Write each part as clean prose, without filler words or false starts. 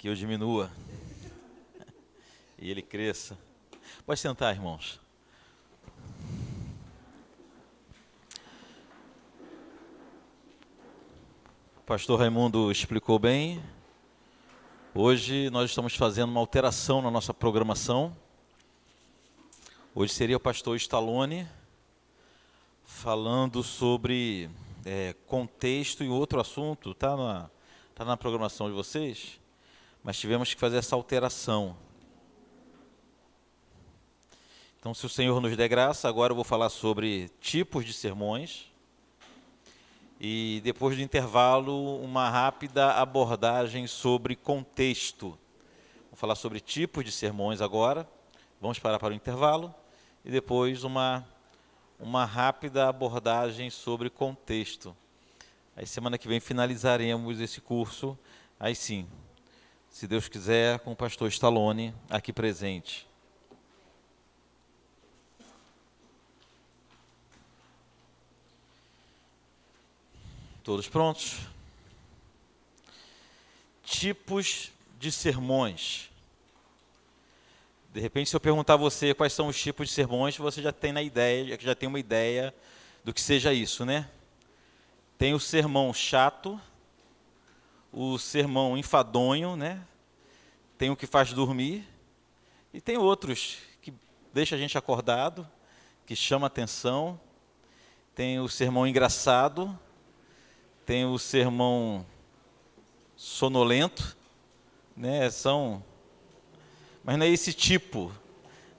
que eu diminua e ele cresça. Pode sentar, irmãos. O pastor Raimundo explicou bem. Hoje nós estamos fazendo uma alteração na nossa programação. Hoje seria o pastor Stallone falando sobre contexto e outro assunto. Tá na programação de vocês, mas tivemos que fazer essa alteração. Então, se o Senhor nos der graça, agora eu vou falar sobre tipos de sermões. E depois do intervalo, uma rápida abordagem sobre contexto. Vou falar sobre tipos de sermões agora. Vamos parar para o intervalo. E depois uma rápida abordagem sobre contexto. Aí semana que vem finalizaremos esse curso. Aí sim, se Deus quiser, com o pastor Stallone aqui presente. Todos prontos? Tipos de sermões. De repente, se eu perguntar a você quais são os tipos de sermões, você já tem uma ideia do que seja isso, né? Tem o sermão chato, o sermão enfadonho, né? Tem o que faz dormir, e tem outros que deixa a gente acordado, que chama atenção. Tem o sermão engraçado, tem o sermão sonolento, né? Mas não é esse tipo,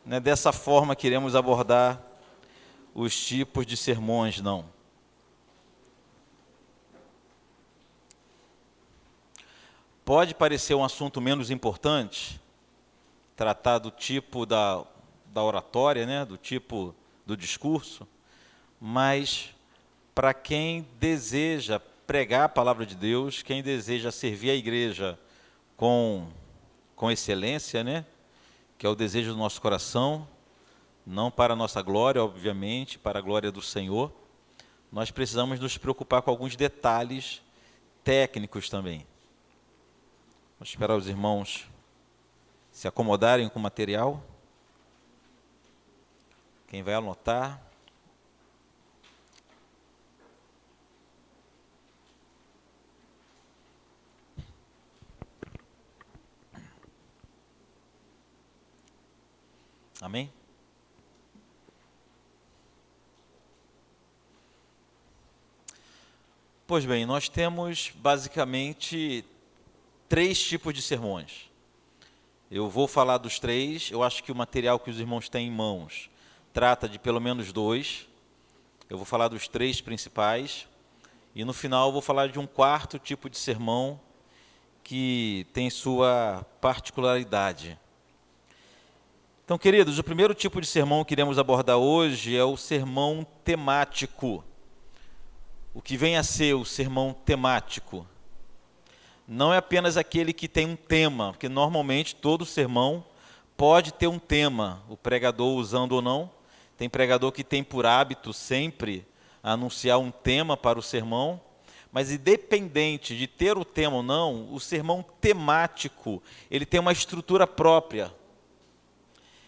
né? Dessa forma que iremos abordar os tipos de sermões, não. Pode parecer um assunto menos importante, tratar do tipo da oratória, né? Do tipo do discurso, mas para quem deseja pregar a palavra de Deus, quem deseja servir a igreja com excelência, né? Que é o desejo do nosso coração, não para a nossa glória, obviamente, para a glória do Senhor, nós precisamos nos preocupar com alguns detalhes técnicos também. Vamos esperar os irmãos se acomodarem com o material. Quem vai anotar? Amém? Pois bem, nós temos basicamente 3 tipos de sermões. Eu vou falar dos 3, eu acho que o material que os irmãos têm em mãos trata de pelo menos 2. Eu vou falar dos 3 principais, e no final eu vou falar de um 4º tipo de sermão que tem sua particularidade. Então, queridos, o primeiro tipo de sermão que iremos abordar hoje é o sermão temático. O que vem a ser o sermão temático? Não é apenas aquele que tem um tema, porque normalmente todo sermão pode ter um tema, o pregador usando ou não. Tem pregador que tem por hábito sempre anunciar um tema para o sermão, mas independente de ter o tema ou não, o sermão temático, ele tem uma estrutura própria.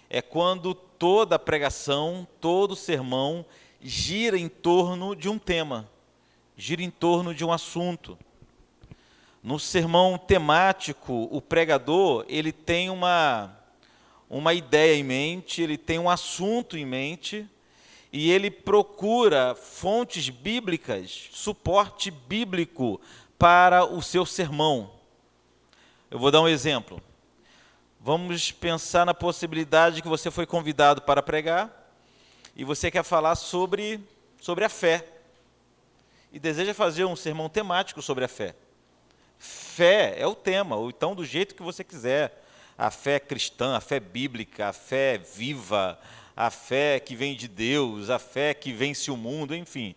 É quando toda a pregação, todo sermão gira em torno de um tema, gira em torno de um assunto. No sermão temático, o pregador, ele tem uma ideia em mente, ele tem um assunto em mente, e ele procura fontes bíblicas, suporte bíblico para o seu sermão. Eu vou dar um exemplo. Vamos pensar na possibilidade que você foi convidado para pregar e você quer falar sobre a fé. E deseja fazer um sermão temático sobre a fé. Fé é o tema, ou então do jeito que você quiser. A fé cristã, a fé bíblica, a fé viva, a fé que vem de Deus, a fé que vence o mundo, enfim.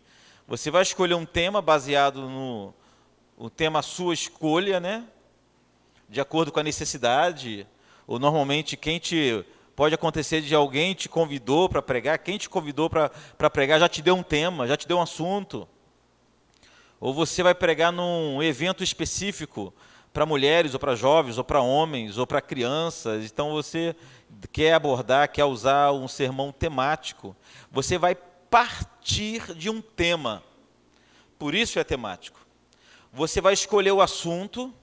Você vai escolher um tema baseado no tema sua escolha, né? De acordo com a necessidade. Ou normalmente pode acontecer de alguém te convidou para pregar, quem te convidou para pregar já te deu um tema, já te deu um assunto. Ou você vai pregar num evento específico, para mulheres, ou para jovens, ou para homens, ou para crianças. Então você quer abordar, quer usar um sermão temático, você vai partir de um tema. Por isso é temático. Você vai escolher o assunto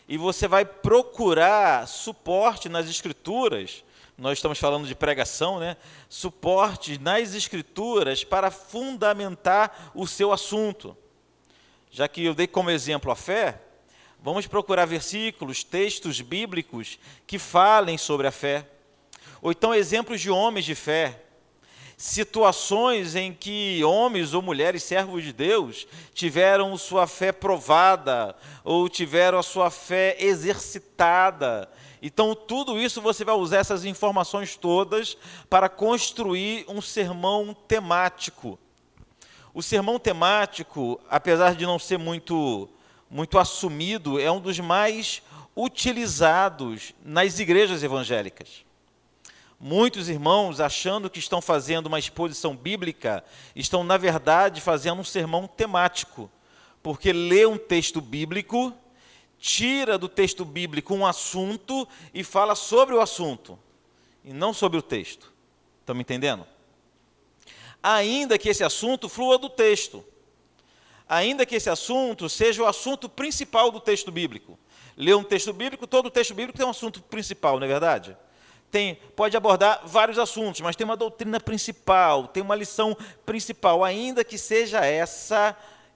e você vai procurar suporte nas Escrituras. Nós estamos falando de pregação, né? Suporte nas Escrituras para fundamentar o seu assunto. Já que eu dei como exemplo a fé, vamos procurar versículos, textos bíblicos que falem sobre a fé. Ou então exemplos de homens de fé. Situações em que homens ou mulheres servos de Deus tiveram sua fé provada ou tiveram a sua fé exercitada. Então, tudo isso você vai usar essas informações todas para construir um sermão temático. O sermão temático, apesar de não ser muito assumido, é um dos mais utilizados nas igrejas evangélicas. Muitos irmãos, achando que estão fazendo uma exposição bíblica, estão, na verdade, fazendo um sermão temático, porque lê um texto bíblico, tira do texto bíblico um assunto e fala sobre o assunto, e não sobre o texto. Estão me entendendo? Ainda que esse assunto flua do texto, ainda que esse assunto seja o assunto principal do texto bíblico. Lê um texto bíblico, todo texto bíblico tem um assunto principal, não é verdade? Pode abordar vários assuntos, mas tem uma doutrina principal, tem uma lição principal, ainda que seja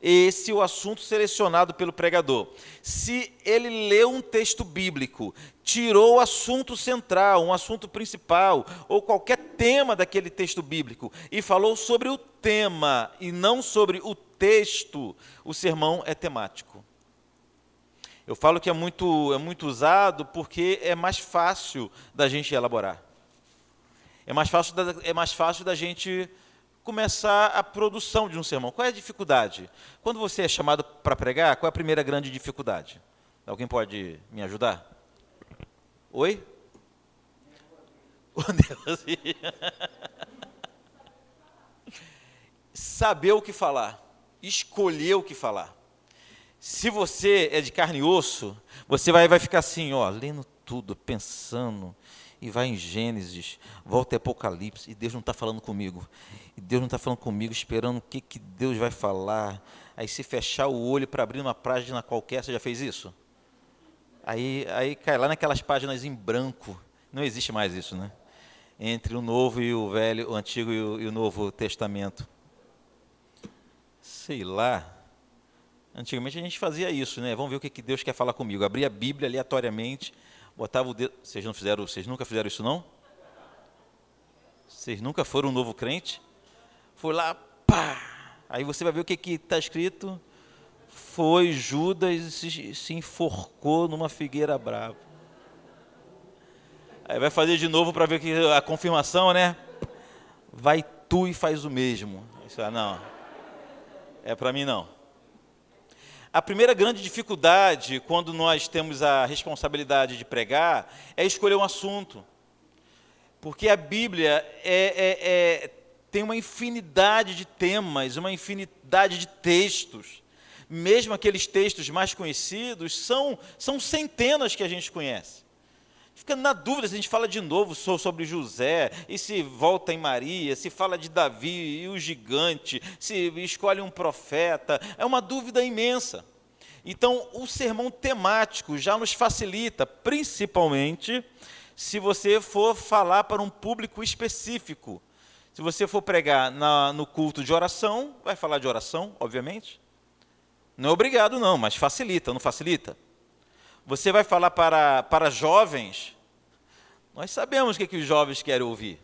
esse o assunto selecionado pelo pregador. Se ele leu um texto bíblico, tirou o assunto central, um assunto principal, ou qualquer tema daquele texto bíblico, e falou sobre o tema e não sobre o texto, o sermão é temático. Eu falo que é muito usado porque é mais fácil da gente elaborar. É mais fácil da gente começar a produção de um sermão. Qual é a dificuldade? Quando você é chamado para pregar, qual é a primeira grande dificuldade? Alguém pode me ajudar? Oi? Saber o que falar, escolher o que falar. Se você é de carne e osso, você vai ficar assim, ó, lendo tudo, pensando, e vai em Gênesis, volta em Apocalipse, e Deus não está falando comigo. E Deus não está falando comigo, esperando o que Deus vai falar. Aí se fechar o olho para abrir uma página qualquer, você já fez isso? Aí cai lá naquelas páginas em branco. Não existe mais isso, né? Entre o Novo e o Velho, o Antigo e o Novo Testamento. Sei lá. Antigamente a gente fazia isso, né? Vamos ver o que Deus quer falar comigo. Abria a Bíblia aleatoriamente, botava o dedo. Vocês nunca fizeram isso, não? Vocês nunca foram um novo crente? Foi lá, pá! Aí você vai ver o que está escrito. Foi Judas e se enforcou numa figueira brava. Aí vai fazer de novo para ver a confirmação, né? Vai tu e faz o mesmo. Isso, não, é para mim não. A primeira grande dificuldade, quando nós temos a responsabilidade de pregar, é escolher um assunto. Porque a Bíblia tem uma infinidade de temas, uma infinidade de textos. Mesmo aqueles textos mais conhecidos, são centenas que a gente conhece. Fica na dúvida se a gente fala de novo sobre José, e se volta em Maria, se fala de Davi e o gigante, se escolhe um profeta. É uma dúvida imensa. Então, o sermão temático já nos facilita, principalmente se você for falar para um público específico. Se você for pregar no culto de oração, vai falar de oração, obviamente. Não é obrigado não, mas facilita, não facilita? Você vai falar para jovens, nós sabemos o que os jovens querem ouvir.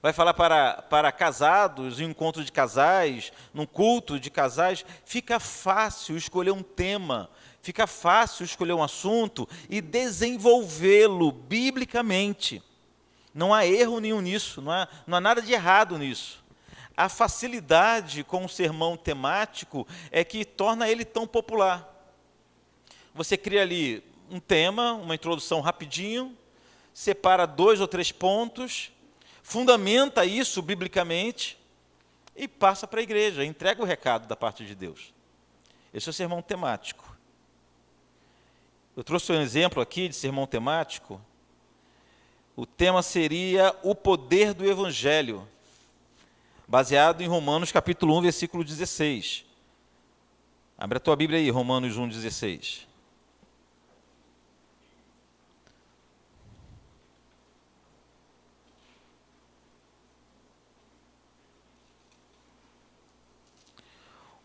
Vai falar para casados, em um encontro de casais, num culto de casais, fica fácil escolher um tema, fica fácil escolher um assunto e desenvolvê-lo biblicamente. Não há erro nenhum nisso, não há nada de errado nisso. A facilidade com o sermão temático é que torna ele tão popular. Você cria ali um tema, uma introdução rapidinho, separa 2 ou 3 pontos, fundamenta isso biblicamente e passa para a igreja, entrega o recado da parte de Deus. Esse é o sermão temático. Eu trouxe um exemplo aqui de sermão temático. O tema seria o poder do Evangelho, baseado em Romanos capítulo 1, versículo 16. Abre a tua Bíblia aí, Romanos 1, 16.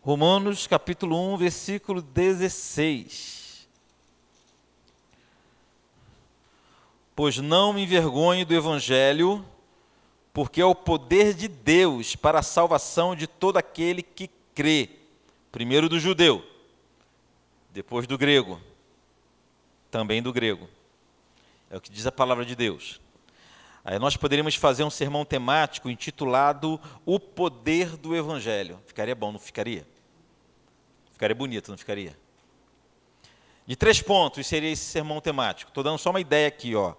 Romanos capítulo 1, versículo 16. Pois não me envergonho do Evangelho, porque é o poder de Deus para a salvação de todo aquele que crê. Primeiro do judeu, depois do grego, também do grego. É o que diz a palavra de Deus. Aí nós poderíamos fazer um sermão temático intitulado O Poder do Evangelho. Ficaria bom, não ficaria? Ficaria bonito, não ficaria? De 3 pontos seria esse sermão temático. Estou dando só uma ideia aqui, ó.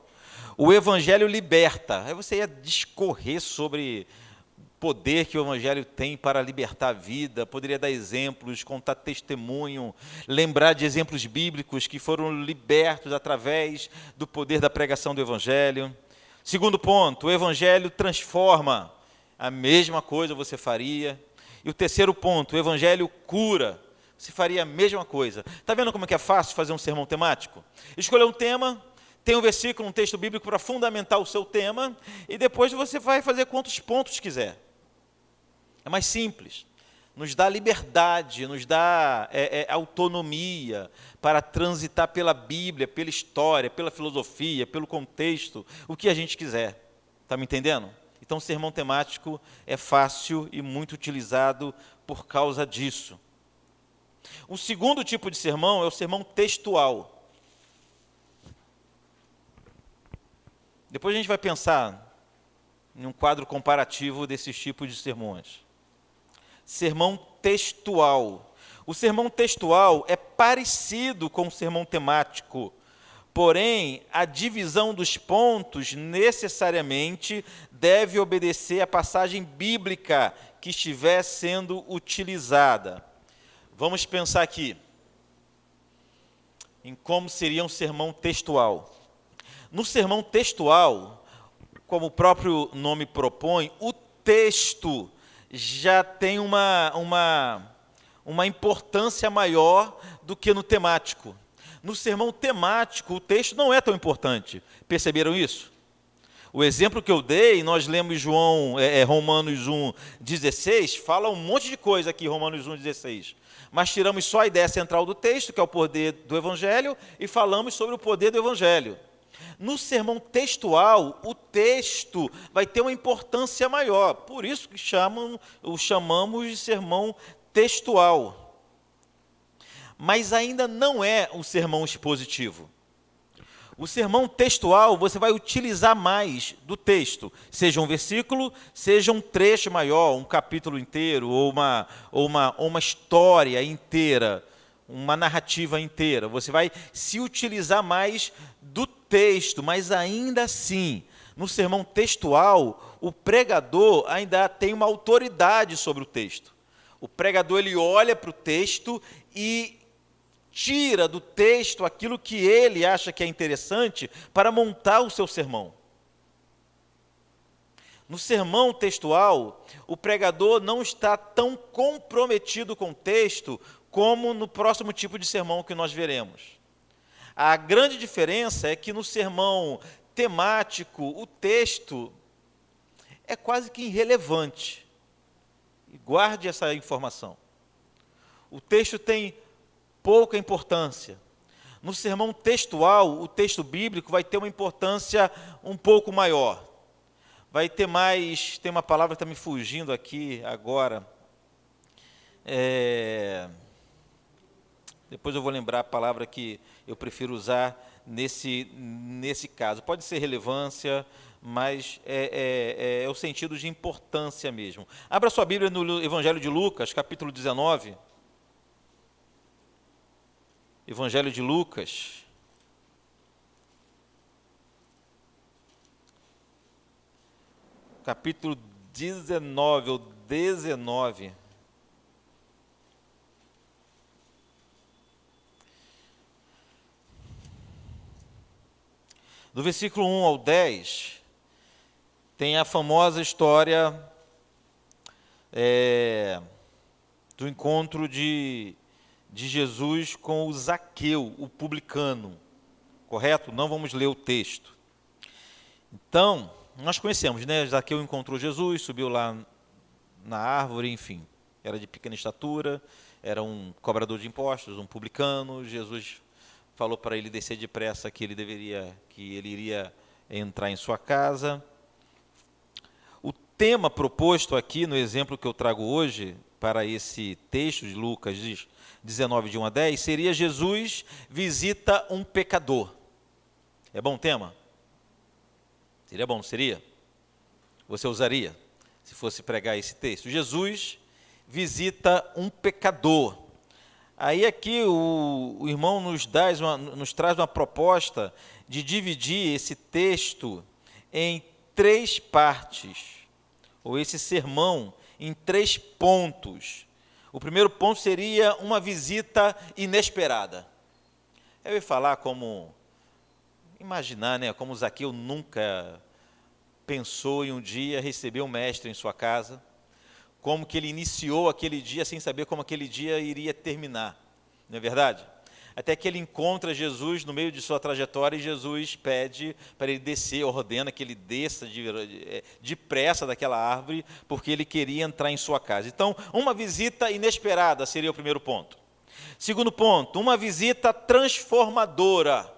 O Evangelho liberta. Aí você ia discorrer sobre o poder que o Evangelho tem para libertar a vida, poderia dar exemplos, contar testemunho, lembrar de exemplos bíblicos que foram libertos através do poder da pregação do Evangelho. Segundo ponto, o Evangelho transforma. A mesma coisa você faria. E o terceiro ponto, o Evangelho cura. Você faria a mesma coisa. Está vendo como é que é fácil fazer um sermão temático? Escolher um tema, tem um versículo, um texto bíblico para fundamentar o seu tema, e depois você vai fazer quantos pontos quiser. É mais simples. Nos dá liberdade, nos dá autonomia para transitar pela Bíblia, pela história, pela filosofia, pelo contexto, o que a gente quiser. Está me entendendo? Então, o sermão temático é fácil e muito utilizado por causa disso. O segundo tipo de sermão é o sermão textual. Depois a gente vai pensar em um quadro comparativo desses tipos de sermões. Sermão textual. O sermão textual é parecido com o sermão temático, porém, a divisão dos pontos necessariamente deve obedecer à passagem bíblica que estiver sendo utilizada. Vamos pensar aqui em como seria um sermão textual. No sermão textual, como o próprio nome propõe, o texto já tem uma importância maior do que no temático. No sermão temático, o texto não é tão importante. Perceberam isso? O exemplo que eu dei, nós lemos Romanos 1, 16, fala um monte de coisa aqui, Romanos 1, 16. Mas tiramos só a ideia central do texto, que é o poder do Evangelho, e falamos sobre o poder do Evangelho. No sermão textual, o texto vai ter uma importância maior. Por isso que o chamamos de sermão textual. Mas ainda não é um sermão expositivo. O sermão textual, você vai utilizar mais do texto, seja um versículo, seja um trecho maior, um capítulo inteiro, ou uma história inteira, uma narrativa inteira. Você vai se utilizar mais do texto, mas ainda assim, no sermão textual, o pregador ainda tem uma autoridade sobre o texto. O pregador, ele olha para o texto e tira do texto aquilo que ele acha que é interessante para montar o seu sermão. No sermão textual, o pregador não está tão comprometido com o texto como no próximo tipo de sermão que nós veremos. A grande diferença é que no sermão temático, o texto é quase que irrelevante. E guarde essa informação. O texto tem pouca importância. No sermão textual, o texto bíblico vai ter uma importância um pouco maior. Vai ter mais, tem uma palavra que está me fugindo aqui agora. Depois eu vou lembrar a palavra que eu prefiro usar nesse caso. Pode ser relevância, mas é o sentido de importância mesmo. Abra sua Bíblia no Evangelho de Lucas, capítulo 19. Evangelho de Lucas, capítulo 19, ou 19. Do versículo 1 ao 10, tem a famosa história do encontro de Jesus com o Zaqueu, o publicano. Correto? Não vamos ler o texto. Então, nós conhecemos, né? Zaqueu encontrou Jesus, subiu lá na árvore, enfim. Era de pequena estatura, era um cobrador de impostos, um publicano. Jesus falou para ele descer depressa que ele iria entrar em sua casa. O tema proposto aqui no exemplo que eu trago hoje para esse texto de Lucas 19, de 1 a 10, seria: Jesus visita um pecador. É bom o tema? Seria bom, não seria? Você usaria, se fosse pregar esse texto? Jesus visita um pecador. Aí aqui o irmão nos traz uma proposta de dividir esse texto em 3 partes, ou esse sermão em 3 pontos. O primeiro ponto seria uma visita inesperada. Eu ia falar imaginar, né, como Zaqueu nunca pensou em um dia receber um mestre em sua casa, como que ele iniciou aquele dia sem saber como aquele dia iria terminar, não é verdade? Até que ele encontra Jesus no meio de sua trajetória e Jesus pede para ele descer, ordena que ele desça depressa daquela árvore, porque ele queria entrar em sua casa. Então, uma visita inesperada seria o primeiro ponto. Segundo ponto, uma visita transformadora.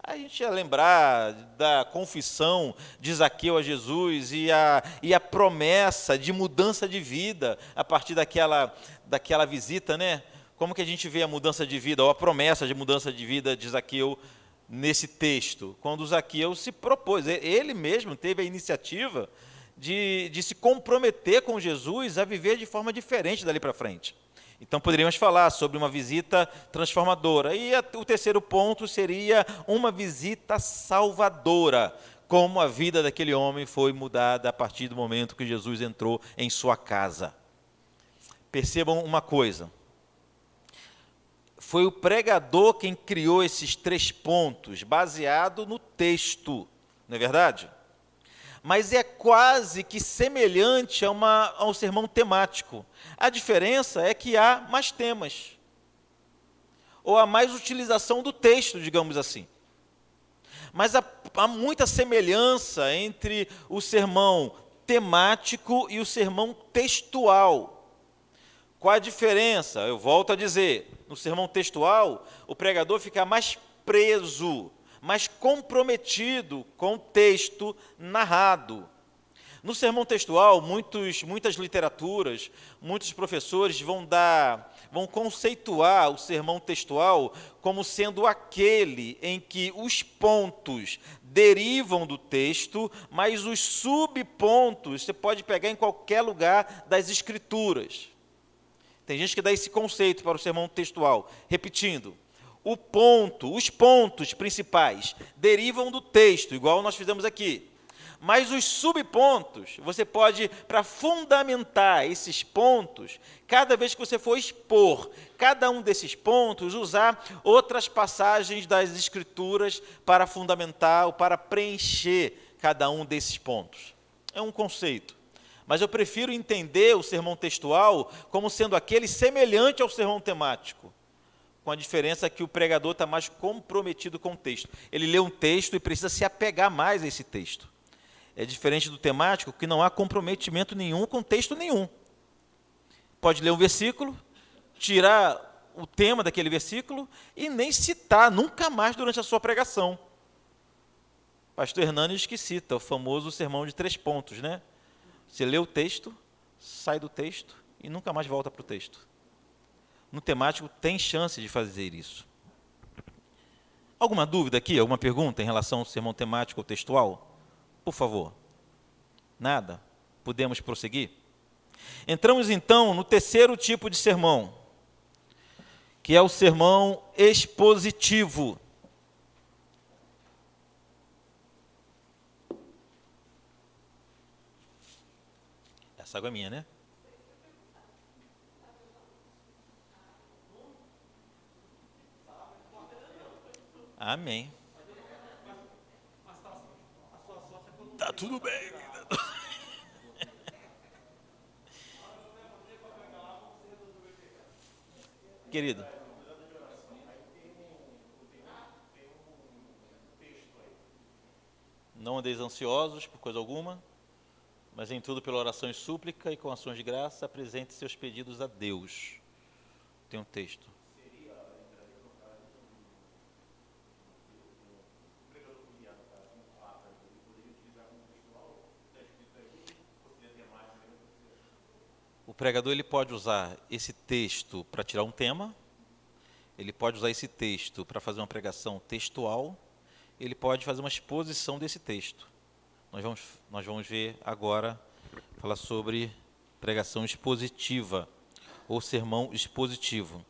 A gente ia lembrar da confissão de Zaqueu a Jesus e a promessa de mudança de vida a partir daquela visita, né? Como que a gente vê a mudança de vida, ou a promessa de mudança de vida de Zaqueu nesse texto? Quando Zaqueu se propôs, ele mesmo teve a iniciativa de se comprometer com Jesus a viver de forma diferente dali para frente. Então, poderíamos falar sobre uma visita transformadora. E o terceiro ponto seria uma visita salvadora, como a vida daquele homem foi mudada a partir do momento que Jesus entrou em sua casa. Percebam uma coisa. Foi o pregador quem criou esses 3 pontos, baseado no texto, não é verdade? Mas é quase que semelhante a um sermão temático. A diferença é que há mais temas, ou há mais utilização do texto, digamos assim. Mas há muita semelhança entre o sermão temático e o sermão textual. Qual a diferença? Eu volto a dizer, no sermão textual, o pregador fica mais preso, mais comprometido com o texto narrado. No sermão textual, muitas literaturas, muitos professores vão conceituar o sermão textual como sendo aquele em que os pontos derivam do texto, mas os subpontos você pode pegar em qualquer lugar das Escrituras. Tem gente que dá esse conceito para o sermão textual. Repetindo, os pontos principais derivam do texto, igual nós fizemos aqui. Mas os subpontos, você pode, para fundamentar esses pontos, cada vez que você for expor cada um desses pontos, usar outras passagens das Escrituras para fundamentar ou para preencher cada um desses pontos. É um conceito. Mas eu prefiro entender o sermão textual como sendo aquele semelhante ao sermão temático, com a diferença que o pregador está mais comprometido com o texto. Ele lê um texto e precisa se apegar mais a esse texto. É diferente do temático, que não há comprometimento nenhum com texto nenhum. Pode ler um versículo, tirar o tema daquele versículo e nem citar nunca mais durante a sua pregação. Pastor Hernandes que cita o famoso sermão de 3 pontos, né? Você lê o texto, sai do texto e nunca mais volta para o texto. No temático tem chance de fazer isso. Alguma dúvida aqui? Alguma pergunta em relação ao sermão temático ou textual? Por favor. Nada? Podemos prosseguir? Entramos então no terceiro tipo de sermão, que é o sermão expositivo. Essa água é minha, né? Amém. Tá tudo bem. Querido. Não andeis ansiosos por coisa alguma, mas em tudo pela oração e súplica e com ações de graça, apresente seus pedidos a Deus. Tem um texto. O pregador ele pode usar esse texto para tirar um tema, ele pode usar esse texto para fazer uma pregação textual, ele pode fazer uma exposição desse texto. Nós vamos ver agora, falar sobre pregação expositiva, ou sermão expositivo.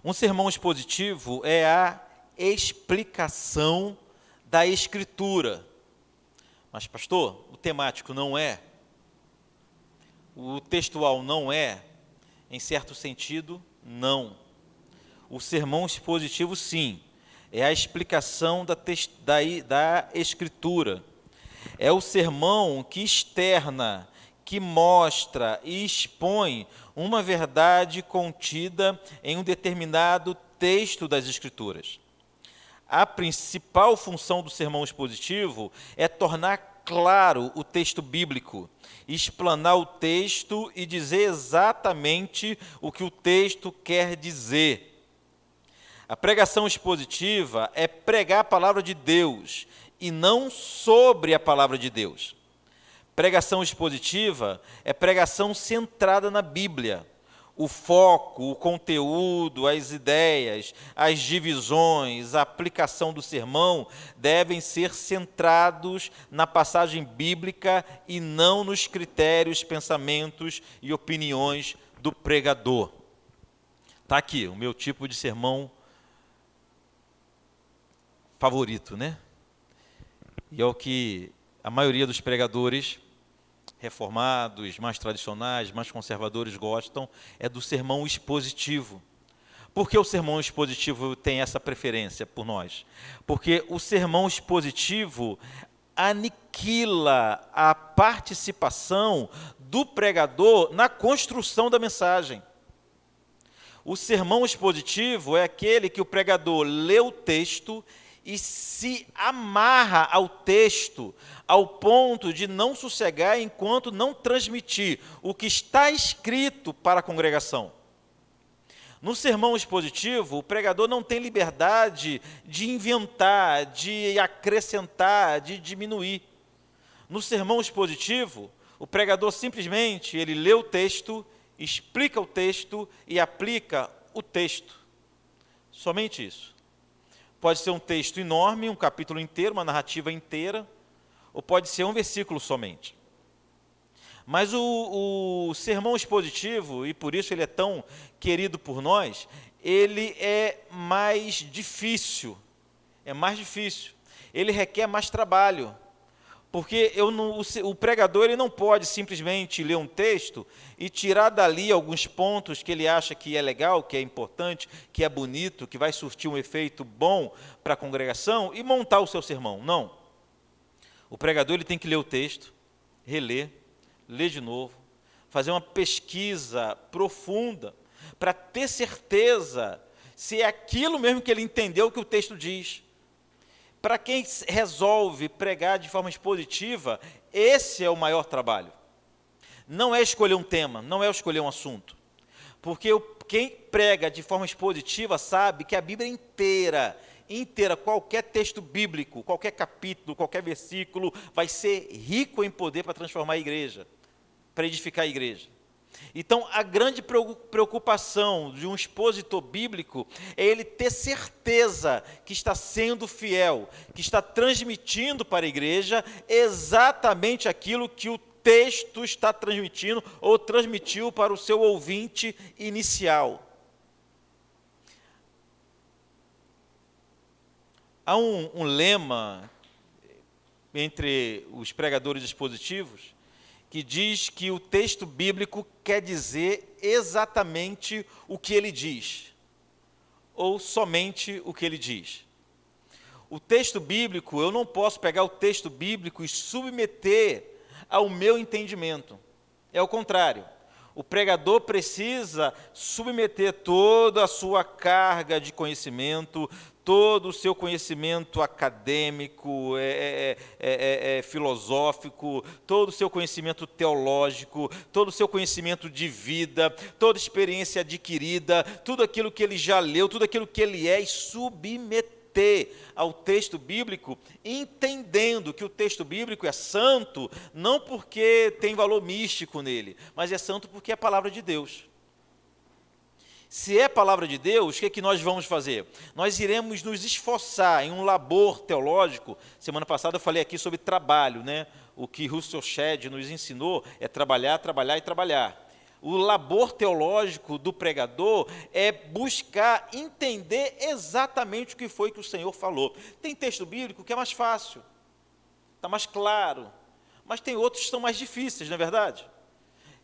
Um sermão expositivo é a explicação da Escritura. Mas, pastor, o temático não é? O textual não é? Em certo sentido, não. O sermão expositivo, sim, é a explicação da Escritura. É o sermão que externa, que mostra e expõe uma verdade contida em um determinado texto das Escrituras. A principal função do sermão expositivo é tornar claro o texto bíblico, explanar o texto e dizer exatamente o que o texto quer dizer. A pregação expositiva é pregar a palavra de Deus e não sobre a palavra de Deus. Pregação expositiva é pregação centrada na Bíblia. O foco, o conteúdo, as ideias, as divisões, a aplicação do sermão devem ser centrados na passagem bíblica e não nos critérios, pensamentos e opiniões do pregador. Está aqui o meu tipo de sermão favorito, né? E é o que a maioria dos pregadores reformados, mais tradicionais, mais conservadores gostam, é do sermão expositivo. Por que o sermão expositivo tem essa preferência por nós? Porque o sermão expositivo aniquila a participação do pregador na construção da mensagem. O sermão expositivo é aquele que o pregador lê o texto e se amarra ao texto, ao ponto de não sossegar enquanto não transmitir o que está escrito para a congregação. No sermão expositivo, o pregador não tem liberdade de inventar, de acrescentar, de diminuir. No sermão expositivo, o pregador simplesmente ele lê o texto, explica o texto e aplica o texto. Somente isso. Pode ser um texto enorme, um capítulo inteiro, uma narrativa inteira, ou pode ser um versículo somente. Mas o sermão expositivo, e por isso ele é tão querido por nós, ele é mais difícil. Ele requer mais trabalho. Porque o pregador ele não pode simplesmente ler um texto e tirar dali alguns pontos que ele acha que é legal, que é importante, que é bonito, que vai surtir um efeito bom para a congregação e montar o seu sermão. Não. O pregador ele tem que ler o texto, reler, ler de novo, fazer uma pesquisa profunda para ter certeza se é aquilo mesmo que ele entendeu que o texto diz. Para quem resolve pregar de forma expositiva, esse é o maior trabalho. Não é escolher um tema, não é escolher um assunto. Porque quem prega de forma expositiva sabe que a Bíblia inteira, qualquer texto bíblico, qualquer capítulo, qualquer versículo, vai ser rico em poder para transformar a igreja, para edificar a igreja. Então, a grande preocupação de um expositor bíblico é ele ter certeza que está sendo fiel, que está transmitindo para a igreja exatamente aquilo que o texto está transmitindo ou transmitiu para o seu ouvinte inicial. Há um lema entre os pregadores expositivos que diz que o texto bíblico quer dizer exatamente o que ele diz, ou somente o que ele diz. O texto bíblico, eu não posso pegar o texto bíblico e submeter ao meu entendimento. É o contrário. O pregador precisa submeter toda a sua carga de conhecimento, todo o seu conhecimento acadêmico, filosófico, todo o seu conhecimento teológico, todo o seu conhecimento de vida, toda experiência adquirida, tudo aquilo que ele já leu, tudo aquilo que ele é, e submeter ao texto bíblico, entendendo que o texto bíblico é santo, não porque tem valor místico nele, mas é santo porque é a palavra de Deus. Se é a palavra de Deus, o que é que nós vamos fazer? Nós iremos nos esforçar em um labor teológico. Semana passada eu falei aqui sobre trabalho, né? O que Russell Shedd nos ensinou é trabalhar, trabalhar e trabalhar. O labor teológico do pregador é buscar entender exatamente o que foi que o Senhor falou. Tem texto bíblico que é mais fácil, está mais claro, mas tem outros que são mais difíceis, não é verdade?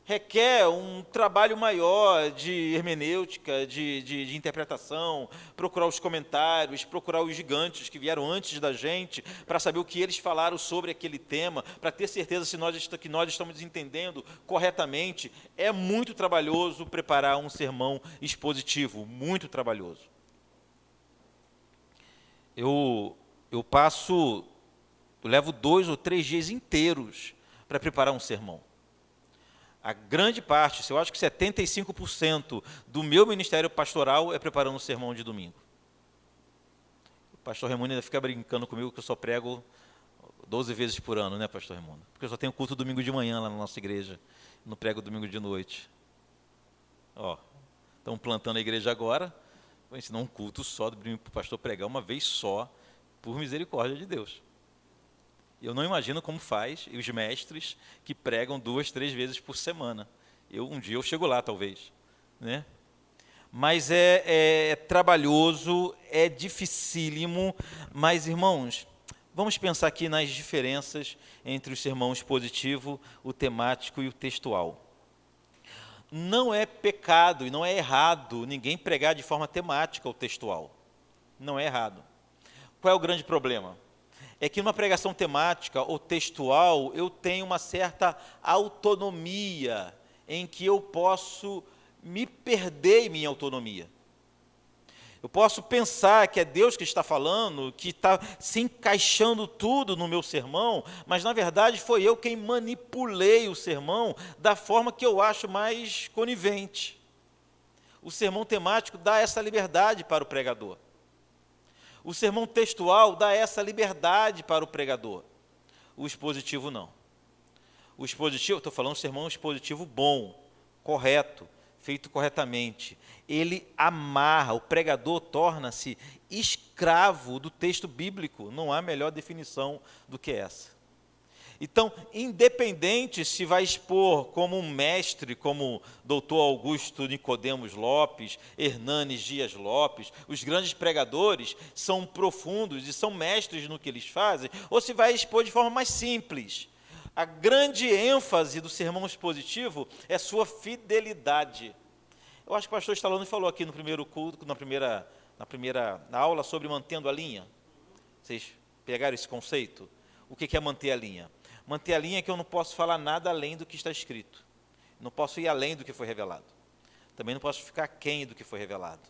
Requer um trabalho maior de hermenêutica, de interpretação, procurar os comentários, procurar os gigantes que vieram antes da gente, para saber o que eles falaram sobre aquele tema, para ter certeza que nós estamos entendendo corretamente. É muito trabalhoso preparar um sermão expositivo, muito trabalhoso. Eu levo 2 ou 3 dias inteiros para preparar um sermão. A grande parte, eu acho que 75% do meu ministério pastoral é preparando um sermão de domingo. O pastor Raimundo ainda fica brincando comigo que eu só prego 12 vezes por ano, né, pastor Raimundo? Porque eu só tenho culto domingo de manhã lá na nossa igreja, não prego domingo de noite. Estão plantando a igreja agora, vou ensinar um culto só do domingo para o pastor pregar uma vez só, por misericórdia de Deus. Eu não imagino como faz os mestres que pregam 2, 3 vezes por semana. Um dia eu chego lá, talvez, né? Mas é trabalhoso, é dificílimo, mas, irmãos, vamos pensar aqui nas diferenças entre o sermão expositivo, o temático e o textual. Não é pecado e não é errado ninguém pregar de forma temática ou textual. Não é errado. Qual é o grande problema? É que numa pregação temática ou textual, eu tenho uma certa autonomia em que eu posso me perder em minha autonomia. Eu posso pensar que é Deus que está falando, que está se encaixando tudo no meu sermão, mas na verdade foi eu quem manipulei o sermão da forma que eu acho mais conivente. O sermão temático dá essa liberdade para o pregador. O sermão textual dá essa liberdade para o pregador. O expositivo não. O expositivo, estou falando sermão expositivo bom, correto, feito corretamente. Ele amarra, o pregador torna-se escravo do texto bíblico. Não há melhor definição do que essa. Então, independente se vai expor como um mestre, como doutor Augusto Nicodemos Lopes, Hernanes Dias Lopes, os grandes pregadores são profundos e são mestres no que eles fazem, ou se vai expor de forma mais simples. A grande ênfase do sermão expositivo é sua fidelidade. Eu acho que o pastor Stallone falou aqui no primeiro culto, na primeira aula, sobre mantendo a linha. Vocês pegaram esse conceito? O que é manter a linha? Manter a linha é que eu não posso falar nada além do que está escrito. Não posso ir além do que foi revelado. Também não posso ficar aquém do que foi revelado.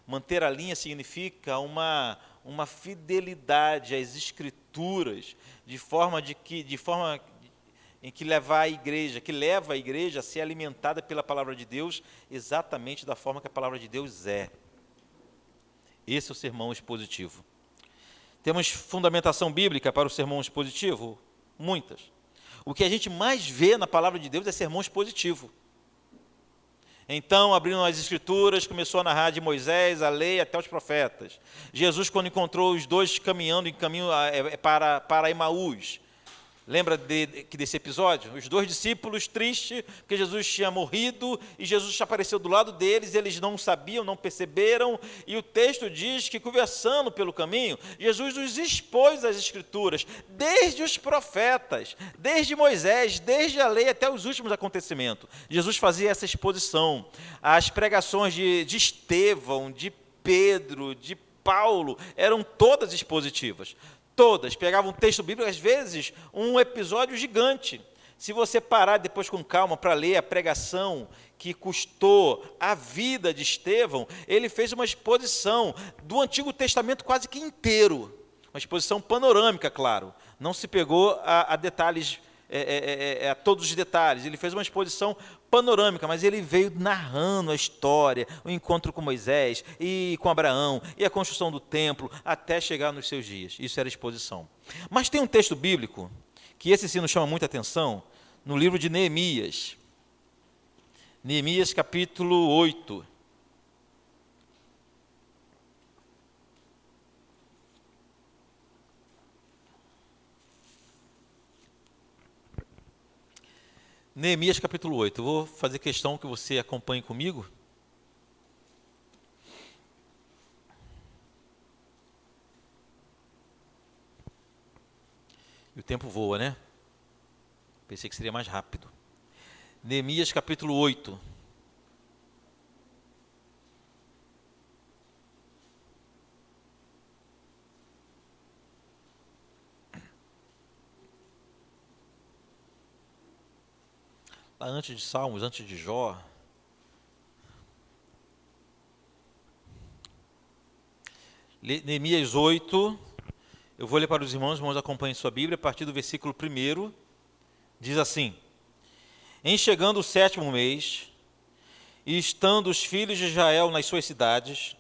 Manter a linha significa uma fidelidade às Escrituras, de forma em que leva a igreja a ser alimentada pela palavra de Deus, exatamente da forma que a palavra de Deus é. Esse é o sermão expositivo. Temos fundamentação bíblica para o sermão expositivo? Muitas. O que a gente mais vê na palavra de Deus é sermão expositivo. Então, abrindo as Escrituras, começou a narrar de Moisés, a lei, até os profetas. Jesus, quando encontrou os dois caminhando em caminho para Emaús, lembra desse episódio? Os 2 discípulos tristes, porque Jesus tinha morrido, e Jesus apareceu do lado deles, eles não sabiam, não perceberam, e o texto diz que, conversando pelo caminho, Jesus nos expôs as Escrituras, desde os profetas, desde Moisés, desde a lei até os últimos acontecimentos. Jesus fazia essa exposição. As pregações de Estevão, de Pedro, de Paulo eram todas expositivas. Todas. Pegavam um texto bíblico, às vezes, um episódio gigante. Se você parar depois com calma para ler a pregação que custou a vida de Estevão, ele fez uma exposição do Antigo Testamento quase que inteiro. Uma exposição panorâmica, claro. Não se pegou a detalhes, a todos os detalhes. Ele fez uma exposição panorâmica, mas ele veio narrando a história, o encontro com Moisés e com Abraão, e a construção do templo, até chegar nos seus dias. Isso era exposição. Mas tem um texto bíblico, que esse sim nos chama muita atenção, no livro de Neemias. Neemias, capítulo 8. Neemias, capítulo 8. Eu vou fazer questão que você acompanhe comigo. E o tempo voa, né? Pensei que seria mais rápido. Neemias, capítulo 8. Lá antes de Salmos, antes de Jó. Neemias 8. Eu vou ler para os irmãos acompanhem sua Bíblia, a partir do versículo 1, diz assim: Em chegando o 7º mês, e estando os filhos de Israel nas suas cidades,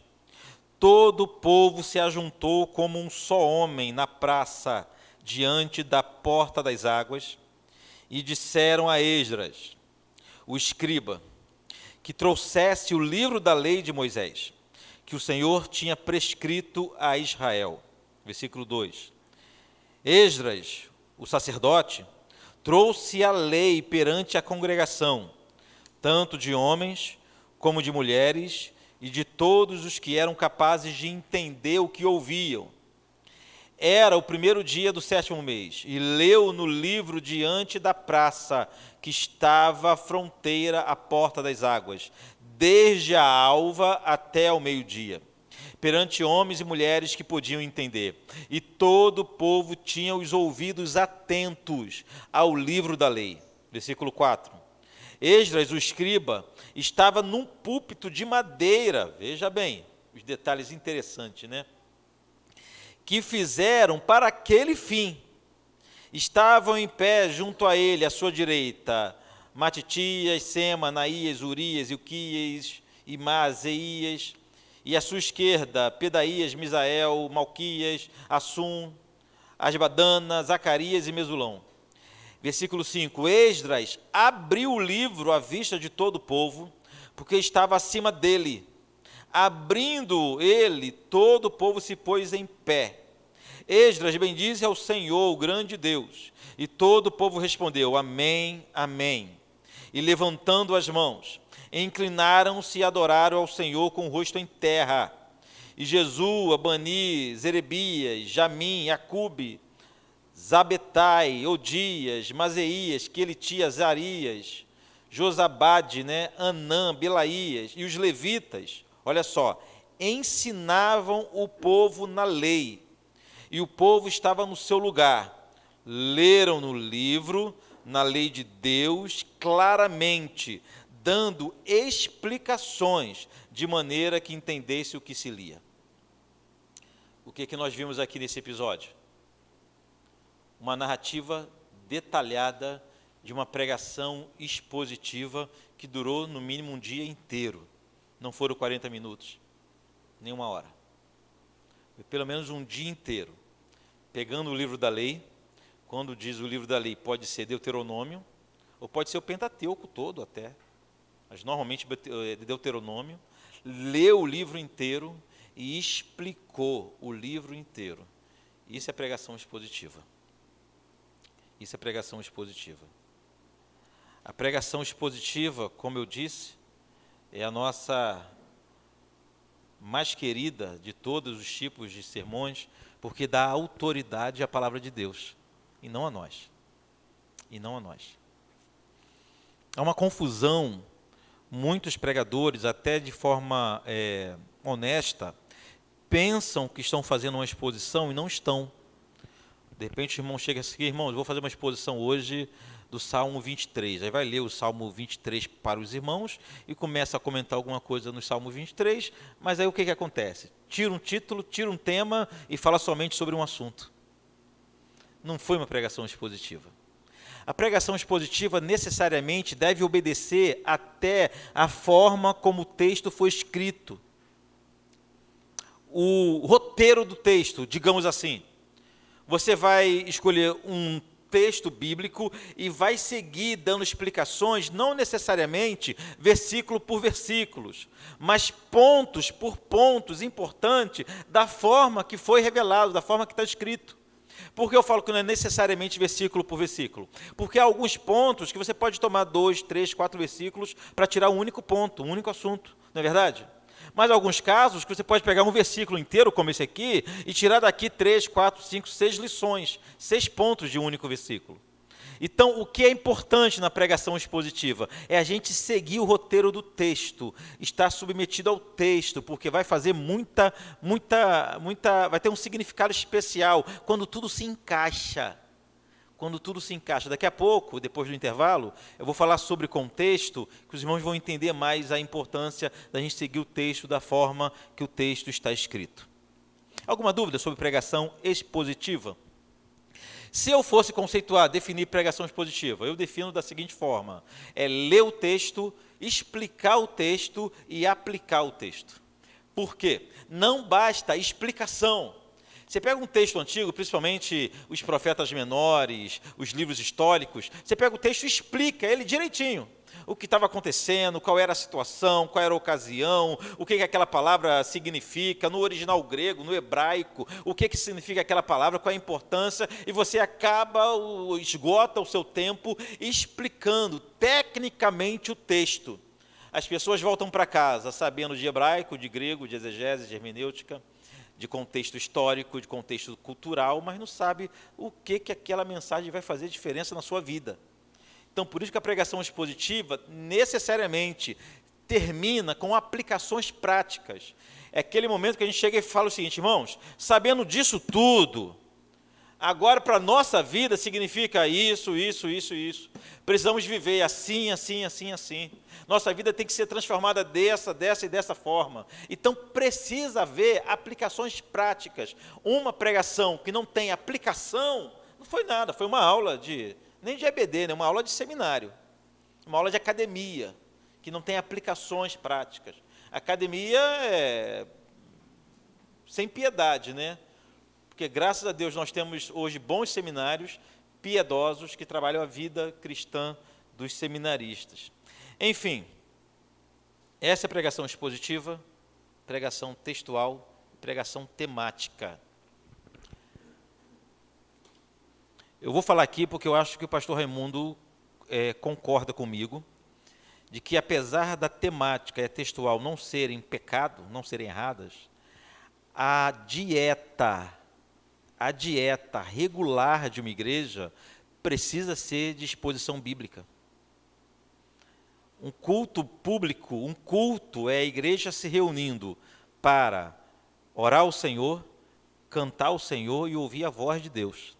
todo o povo se ajuntou como um só homem na praça, diante da porta das águas, e disseram a Esdras, o escriba, que trouxesse o livro da lei de Moisés, que o Senhor tinha prescrito a Israel. Versículo 2. Esdras, o sacerdote, trouxe a lei perante a congregação, tanto de homens como de mulheres, e de todos os que eram capazes de entender o que ouviam. Era o 1º dia do 7º mês, e leu no livro diante da praça, que estava à fronteira à porta das águas, desde a alva até ao meio-dia, perante homens e mulheres que podiam entender. E todo o povo tinha os ouvidos atentos ao livro da lei. Versículo 4. Esdras, o escriba, estava num púlpito de madeira, veja bem, os detalhes interessantes, né? Que fizeram para aquele fim. Estavam em pé junto a ele, à sua direita, Matitias, Sema, Anaías, Urias, Ilquias e Maaseias, e à sua esquerda, Pedaías, Misael, Malquias, Assum, Asbadana, Zacarias e Mesulão. Versículo 5, Esdras abriu o livro à vista de todo o povo, porque estava acima dele. Abrindo ele, todo o povo se pôs em pé. Esdras bendize ao Senhor, o grande Deus. E todo o povo respondeu, Amém, Amém. E levantando as mãos, inclinaram-se e adoraram ao Senhor com o rosto em terra. E Jesua, Bani, Zerebias, Jamim, Acube, Zabetai, Odias, Mazeias, Quelitias, Arias, Josabade, Anã, Belaías e os levitas, olha só, ensinavam o povo na lei, e o povo estava no seu lugar. Leram no livro, na lei de Deus, claramente, dando explicações, de maneira que entendesse o que se lia. O que nós vimos aqui nesse episódio? Uma narrativa detalhada de uma pregação expositiva que durou no mínimo um dia inteiro. Não foram 40 minutos, nem 1 hora. Foi pelo menos um dia inteiro. Pegando o livro da lei, quando diz o livro da lei, pode ser Deuteronômio, ou pode ser o Pentateuco todo até, mas normalmente Deuteronômio, leu o livro inteiro e explicou o livro inteiro. Isso é pregação expositiva. Isso é pregação expositiva. A pregação expositiva, como eu disse, é a nossa mais querida de todos os tipos de sermões, porque dá autoridade à palavra de Deus, e não a nós. E não a nós. Há uma confusão, muitos pregadores, até de forma honesta, pensam que estão fazendo uma exposição e não estão. De repente o irmão chega assim, irmãos, eu vou fazer uma exposição hoje do Salmo 23. Aí vai ler o Salmo 23 para os irmãos e começa a comentar alguma coisa no Salmo 23, mas aí o que acontece? Tira um título, tira um tema e fala somente sobre um assunto. Não foi uma pregação expositiva. A pregação expositiva necessariamente deve obedecer até a forma como o texto foi escrito. O roteiro do texto, digamos assim. Você vai escolher um texto bíblico e vai seguir dando explicações, não necessariamente versículo por versículos, mas pontos por pontos importantes da forma que foi revelado, da forma que está escrito. Por que eu falo que não é necessariamente versículo por versículo? Porque há alguns pontos que você pode tomar 2, 3, 4 versículos para tirar um único ponto, um único assunto, não é verdade? Mas há alguns casos que você pode pegar um versículo inteiro, como esse aqui, e tirar daqui 3, 4, 5, 6 lições, 6 pontos de um único versículo. Então, o que é importante na pregação expositiva é a gente seguir o roteiro do texto, estar submetido ao texto, porque vai fazer vai ter um significado especial quando tudo se encaixa. Quando tudo se encaixa. Daqui a pouco, depois do intervalo, eu vou falar sobre contexto, que os irmãos vão entender mais a importância da gente seguir o texto da forma que o texto está escrito. Alguma dúvida sobre pregação expositiva? Se eu fosse conceituar, definir pregação expositiva, eu defino da seguinte forma: é ler o texto, explicar o texto e aplicar o texto. Por quê? Não basta explicação. Você pega um texto antigo, principalmente os profetas menores, os livros históricos, você pega o texto e explica ele direitinho. O que estava acontecendo, qual era a situação, qual era a ocasião, o que aquela palavra significa, no original grego, no hebraico, o que significa aquela palavra, qual é a importância, e você esgota o seu tempo explicando tecnicamente o texto. As pessoas voltam para casa sabendo de hebraico, de grego, de exegese, de hermenêutica, de contexto histórico, de contexto cultural, mas não sabe o que aquela mensagem vai fazer diferença na sua vida. Então, por isso que a pregação expositiva necessariamente termina com aplicações práticas. É aquele momento que a gente chega e fala o seguinte: irmãos, sabendo disso tudo, agora para a nossa vida significa isso, isso, isso, isso. Precisamos viver assim, assim, assim, assim. Nossa vida tem que ser transformada dessa e dessa forma. Então, precisa haver aplicações práticas. Uma pregação que não tem aplicação, não foi nada, foi uma aula nem de EBD, né? Uma aula de seminário, uma aula de academia, que não tem aplicações práticas. Academia é sem piedade, né? Porque, graças a Deus, nós temos hoje bons seminários piedosos que trabalham a vida cristã dos seminaristas. Enfim, essa é a pregação expositiva, pregação textual, pregação temática. Eu vou falar aqui porque eu acho que o pastor Raimundo concorda comigo, de que apesar da temática e a textual não serem pecado, não serem erradas, a dieta regular de uma igreja precisa ser de exposição bíblica. Um culto público, um culto é a igreja se reunindo para orar ao Senhor, cantar ao Senhor e ouvir a voz de Deus.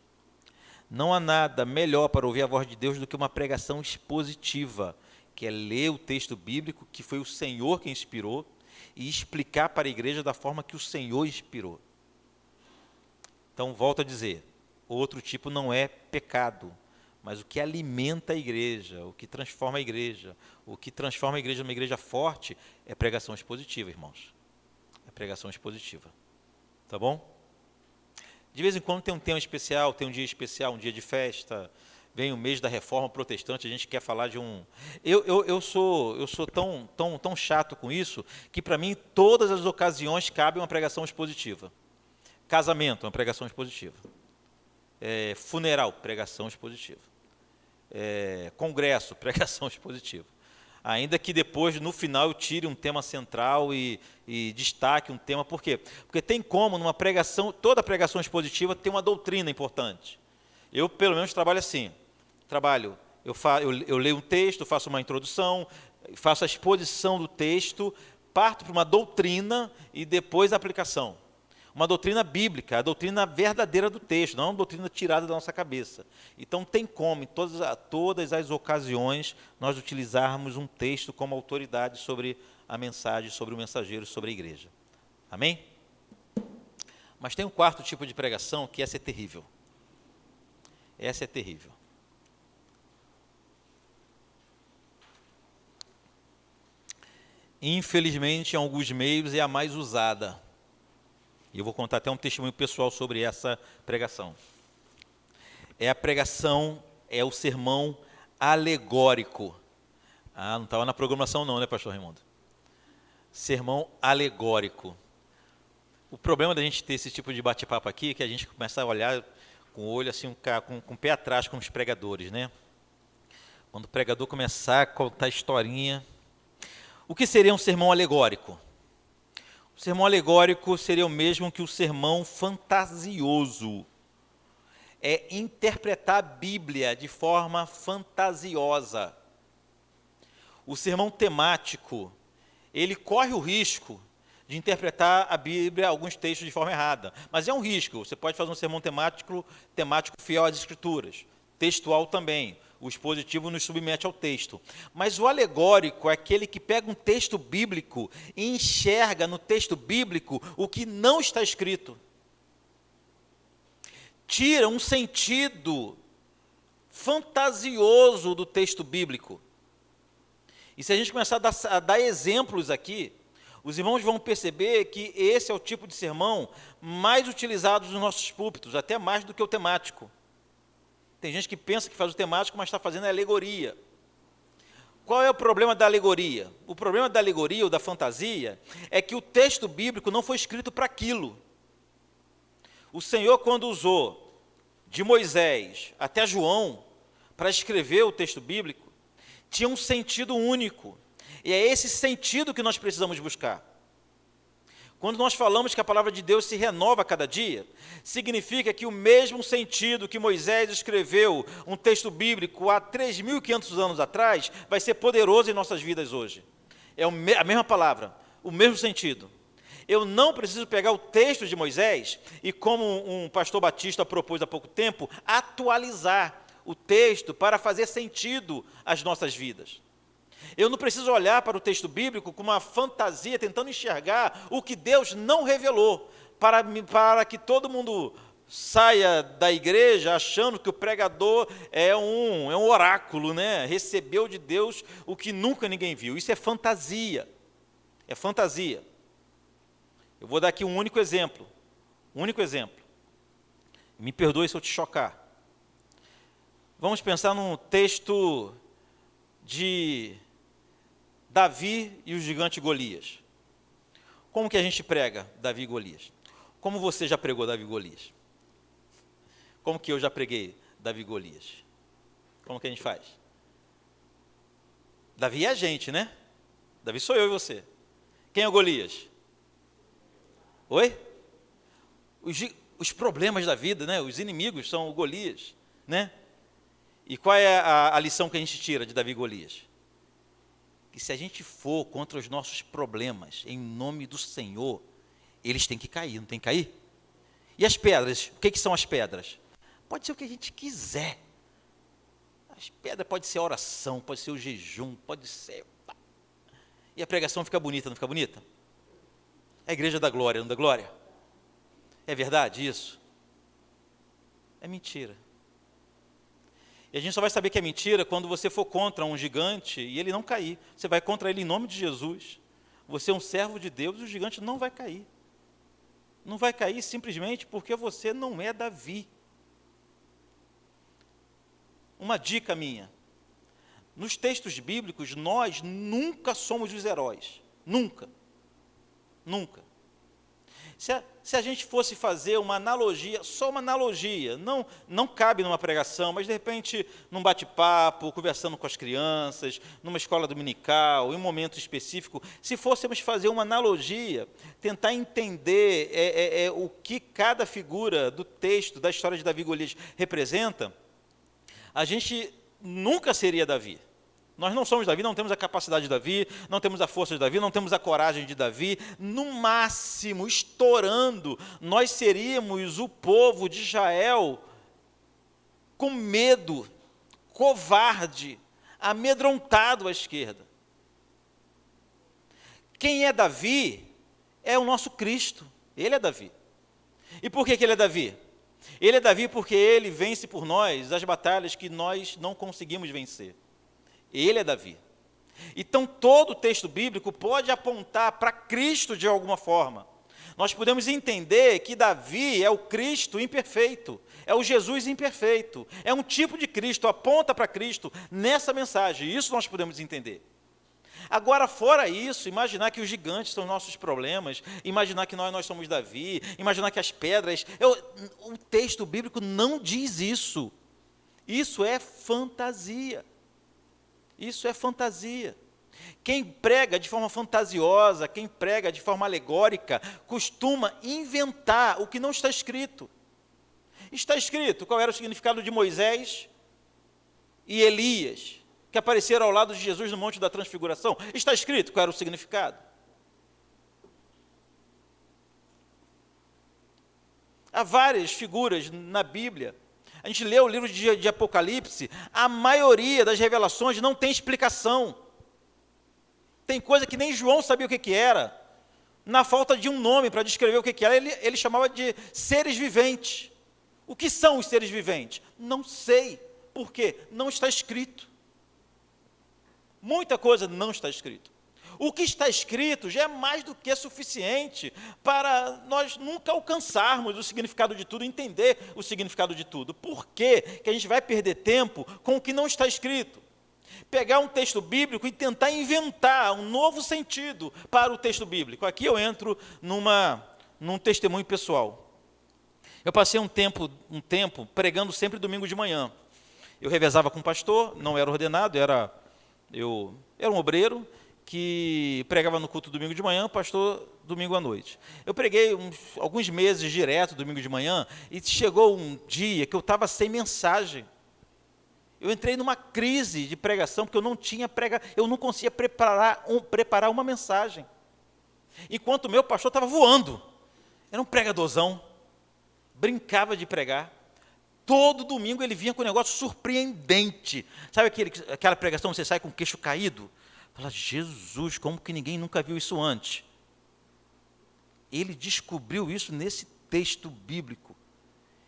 Não há nada melhor para ouvir a voz de Deus do que uma pregação expositiva, que é ler o texto bíblico, que foi o Senhor que inspirou, e explicar para a igreja da forma que o Senhor inspirou. Então, volto a dizer, outro tipo não é pecado, mas o que alimenta a igreja, o que transforma a igreja numa igreja forte, é pregação expositiva, irmãos. É pregação expositiva. Tá bom? De vez em quando tem um tema especial, tem um dia especial, um dia de festa, vem o mês da Reforma Protestante, a gente quer falar de um... Eu sou tão chato com isso, que para mim todas as ocasiões cabem uma pregação expositiva. Casamento, uma pregação expositiva. Funeral, pregação expositiva. Congresso, pregação expositiva. Ainda que depois, no final, eu tire um tema central e destaque um tema. Por quê? Porque tem como, numa pregação, toda pregação expositiva tem uma doutrina importante. Eu, pelo menos, trabalho assim. Eu leio um texto, faço uma introdução, faço a exposição do texto, parto para uma doutrina e depois a aplicação. uma doutrina bíblica, a doutrina verdadeira do texto, não uma doutrina tirada da nossa cabeça. Então, tem como, em todas as ocasiões, nós utilizarmos um texto como autoridade sobre a mensagem, sobre o mensageiro, sobre a igreja. Amém? Mas tem um quarto tipo de pregação que essa é terrível. Essa é terrível. Infelizmente, em alguns meios é a mais usada. E eu vou contar até um testemunho pessoal sobre essa pregação. É a pregação, é o sermão alegórico. Ah, não estava na programação não, né, pastor Raimundo? Sermão alegórico. O problema da gente ter esse tipo de bate-papo aqui é que a gente começa a olhar com o olho assim, com o pé atrás com os pregadores, né? Quando o pregador começar a contar historinha. O que seria um sermão alegórico? O sermão alegórico seria o mesmo que o sermão fantasioso. É interpretar a Bíblia de forma fantasiosa. O sermão temático, ele corre o risco de interpretar a Bíblia, alguns textos, de forma errada. Mas é um risco. Você pode fazer um sermão temático fiel às Escrituras. Textual também. O expositivo nos submete ao texto. Mas o alegórico é aquele que pega um texto bíblico e enxerga no texto bíblico o que não está escrito. Tira um sentido fantasioso do texto bíblico. E se a gente começar a dar exemplos aqui, os irmãos vão perceber que esse é o tipo de sermão mais utilizado nos nossos púlpitos, até mais do que o temático. Tem gente que pensa que faz o temático, mas está fazendo a alegoria. Qual é o problema da alegoria? O problema da alegoria ou da fantasia é que o texto bíblico não foi escrito para aquilo. O Senhor, quando usou de Moisés até João para escrever o texto bíblico, tinha um sentido único. E é esse sentido que nós precisamos buscar. Quando nós falamos que a palavra de Deus se renova a cada dia, significa que o mesmo sentido que Moisés escreveu um texto bíblico há 3.500 anos atrás, vai ser poderoso em nossas vidas hoje. É a mesma palavra, o mesmo sentido. Eu não preciso pegar o texto de Moisés e, como um pastor batista propôs há pouco tempo, atualizar o texto para fazer sentido às nossas vidas. Eu não preciso olhar para o texto bíblico com uma fantasia, tentando enxergar o que Deus não revelou, para que todo mundo saia da igreja achando que o pregador é um oráculo, né? Recebeu de Deus o que nunca ninguém viu. Isso é fantasia. É fantasia. Eu vou dar aqui um único exemplo. Me perdoe se eu te chocar. Vamos pensar num texto de Davi e o gigante Golias. Como que a gente prega Davi e Golias? Como você já pregou Davi e Golias? Como que eu já preguei Davi e Golias? Como que a gente faz? Davi é a gente, né? Davi sou eu e você. Quem é o Golias? Oi? Os problemas da vida, né? Os inimigos são o Golias, né? E qual é a lição que a gente tira de Davi e Golias? Que se a gente for contra os nossos problemas, em nome do Senhor, eles têm que cair, não tem que cair? E as pedras, o que são as pedras? Pode ser o que a gente quiser. As pedras pode ser a oração, pode ser o jejum, pode ser... E a pregação fica bonita, não fica bonita? É a igreja da glória, não da glória? É verdade isso? É mentira. E a gente só vai saber que é mentira quando você for contra um gigante e ele não cair. Você vai contra ele em nome de Jesus. Você é um servo de Deus e o gigante não vai cair. Não vai cair simplesmente porque você não é Davi. Uma dica minha. Nos textos bíblicos, nós nunca somos os heróis. Nunca. Nunca. Se a gente fosse fazer uma analogia, só uma analogia, não cabe numa pregação, mas de repente num bate-papo, conversando com as crianças, numa escola dominical, em um momento específico, se fôssemos fazer uma analogia, tentar entender o que cada figura do texto, da história de Davi e Golias representa, a gente nunca seria Davi. Nós não somos Davi, não temos a capacidade de Davi, não temos a força de Davi, não temos a coragem de Davi. No máximo, estourando, nós seríamos o povo de Israel com medo, covarde, amedrontado à esquerda. Quem é Davi é o nosso Cristo. Ele é Davi. E por que ele é Davi? Ele é Davi porque ele vence por nós as batalhas que nós não conseguimos vencer. Ele é Davi. Então, todo o texto bíblico pode apontar para Cristo de alguma forma. Nós podemos entender que Davi é o Cristo imperfeito, é o Jesus imperfeito, é um tipo de Cristo, aponta para Cristo nessa mensagem. Isso nós podemos entender. Agora, fora isso, imaginar que os gigantes são nossos problemas, imaginar que nós somos Davi, imaginar que as pedras... o texto bíblico não diz isso. Isso é fantasia. Isso é fantasia. Quem prega de forma fantasiosa, quem prega de forma alegórica, costuma inventar o que não está escrito. Está escrito qual era o significado de Moisés e Elias, que apareceram ao lado de Jesus no Monte da Transfiguração. Está escrito qual era o significado. Há várias figuras na Bíblia. A gente lê o livro de Apocalipse, a maioria das revelações não tem explicação. Tem coisa que nem João sabia o que era. Na falta de um nome para descrever o que era, ele chamava de seres viventes. O que são os seres viventes? Não sei. Por quê? Não está escrito. Muita coisa não está escrito. O que está escrito já é mais do que suficiente para nós nunca alcançarmos o significado de tudo, entender o significado de tudo. Por que a gente vai perder tempo com o que não está escrito? Pegar um texto bíblico e tentar inventar um novo sentido para o texto bíblico. Aqui eu entro num testemunho pessoal. Eu passei um tempo pregando sempre domingo de manhã. Eu revezava com o pastor, não era ordenado, eu era um obreiro que pregava no culto domingo de manhã, pastor domingo à noite. Eu preguei alguns meses direto domingo de manhã e chegou um dia que eu estava sem mensagem. Eu entrei numa crise de pregação porque eu não conseguia preparar uma mensagem. Enquanto o meu pastor estava voando. Era um pregadorzão, brincava de pregar. Todo domingo ele vinha com um negócio surpreendente. Sabe aquela pregação que você sai com o queixo caído? Fala, Jesus, como que ninguém nunca viu isso antes? Ele descobriu isso nesse texto bíblico.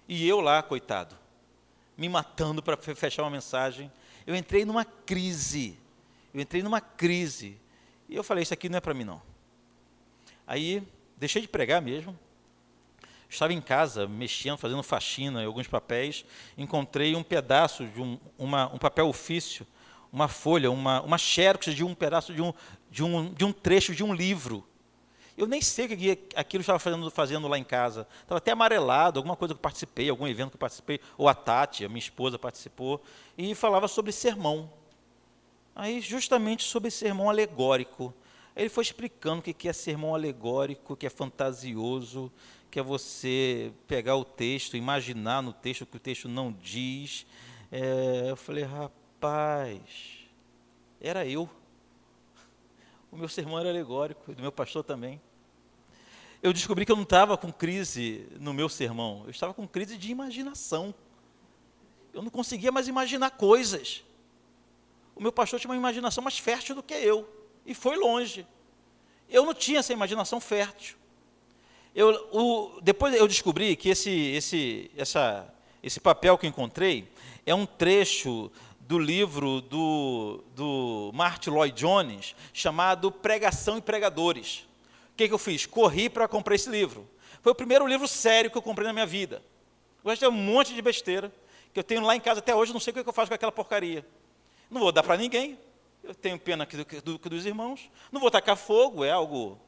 E eu lá, coitado, me matando para fechar uma mensagem. Eu entrei numa crise. E eu falei, isso aqui não é para mim não. Aí, deixei de pregar mesmo. Estava em casa, mexendo, fazendo faxina em alguns papéis. Encontrei um pedaço de um papel ofício, uma folha, uma xerox de um pedaço de um trecho de um livro. Eu nem sei o que aquilo estava fazendo lá em casa. Estava até amarelado, alguma coisa que eu participei, algum evento que eu participei, ou a Tati, a minha esposa, participou, e falava sobre sermão. Aí, justamente sobre sermão alegórico. Aí ele foi explicando o que é sermão alegórico, o que é fantasioso, que é você pegar o texto, imaginar no texto o que o texto não diz. Eu falei, rapaz, era eu. O meu sermão era alegórico, do meu pastor também. Eu descobri que eu não estava com crise no meu sermão, eu estava com crise de imaginação. Eu não conseguia mais imaginar coisas. O meu pastor tinha uma imaginação mais fértil do que eu, e foi longe. Eu não tinha essa imaginação fértil. Depois eu descobri que esse papel que encontrei é um trecho do livro do Martyn Lloyd-Jones, chamado Pregação e Pregadores. O que eu fiz? Corri para comprar esse livro. Foi o primeiro livro sério que eu comprei na minha vida. Eu acho que tem um monte de besteira, que eu tenho lá em casa até hoje, não sei o que eu faço com aquela porcaria. Não vou dar para ninguém, eu tenho pena aqui dos irmãos, não vou tacar fogo, é algo,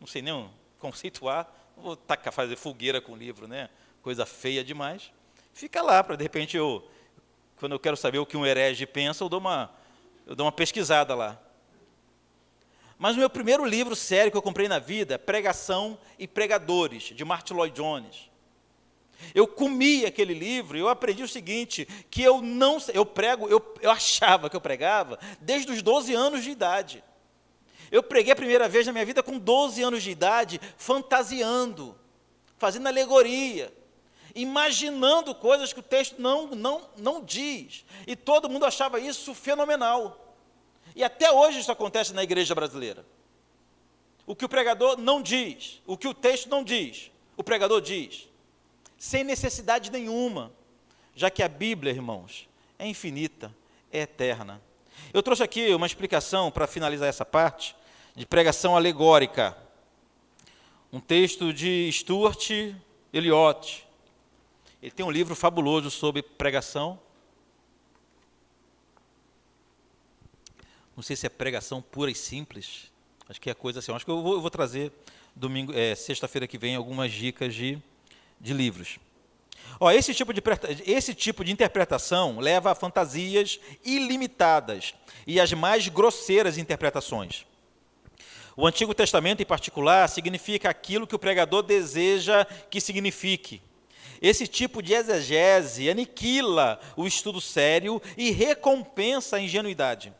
não sei nem conceituar, não vou fazer fogueira com o livro, né? Coisa feia demais. Fica lá, para de repente, quando eu quero saber o que um herege pensa, eu dou uma pesquisada lá. Mas o meu primeiro livro sério que eu comprei na vida, Pregação e Pregadores, de Martyn Lloyd-Jones. Eu comi aquele livro e eu aprendi o seguinte, que eu achava que eu pregava desde os 12 anos de idade. Eu preguei a primeira vez na minha vida com 12 anos de idade, fantasiando, fazendo alegoria, imaginando coisas que o texto não diz. E todo mundo achava isso fenomenal. E até hoje isso acontece na igreja brasileira. O que o pregador não diz, o que o texto não diz, o pregador diz, sem necessidade nenhuma, já que a Bíblia, irmãos, é infinita, é eterna. Eu trouxe aqui uma explicação para finalizar essa parte, de pregação alegórica. Um texto de Stuart Eliot. Ele tem um livro fabuloso sobre pregação. Não sei se é pregação pura e simples. Acho que é coisa assim. Acho que eu vou trazer sexta-feira que vem algumas dicas de livros. Esse tipo de interpretação leva a fantasias ilimitadas e as mais grosseiras interpretações. O Antigo Testamento, em particular, significa aquilo que o pregador deseja que signifique. Esse tipo de exegese aniquila o estudo sério e recompensa a ingenuidade.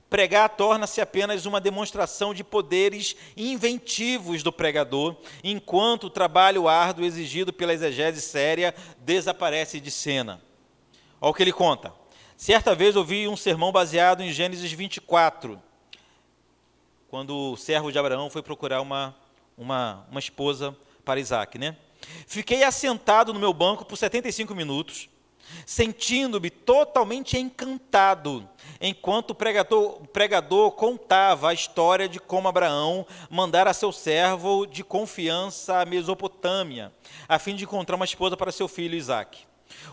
Pregar torna-se apenas uma demonstração de poderes inventivos do pregador, enquanto o trabalho árduo exigido pela exegese séria desaparece de cena. Olha o que ele conta. Certa vez ouvi um sermão baseado em Gênesis 24, quando o servo de Abraão foi procurar uma esposa para Isaac, né? Fiquei assentado no meu banco por 75 minutos, sentindo-me totalmente encantado, enquanto o pregador contava a história de como Abraão mandara seu servo de confiança à Mesopotâmia, a fim de encontrar uma esposa para seu filho Isaac.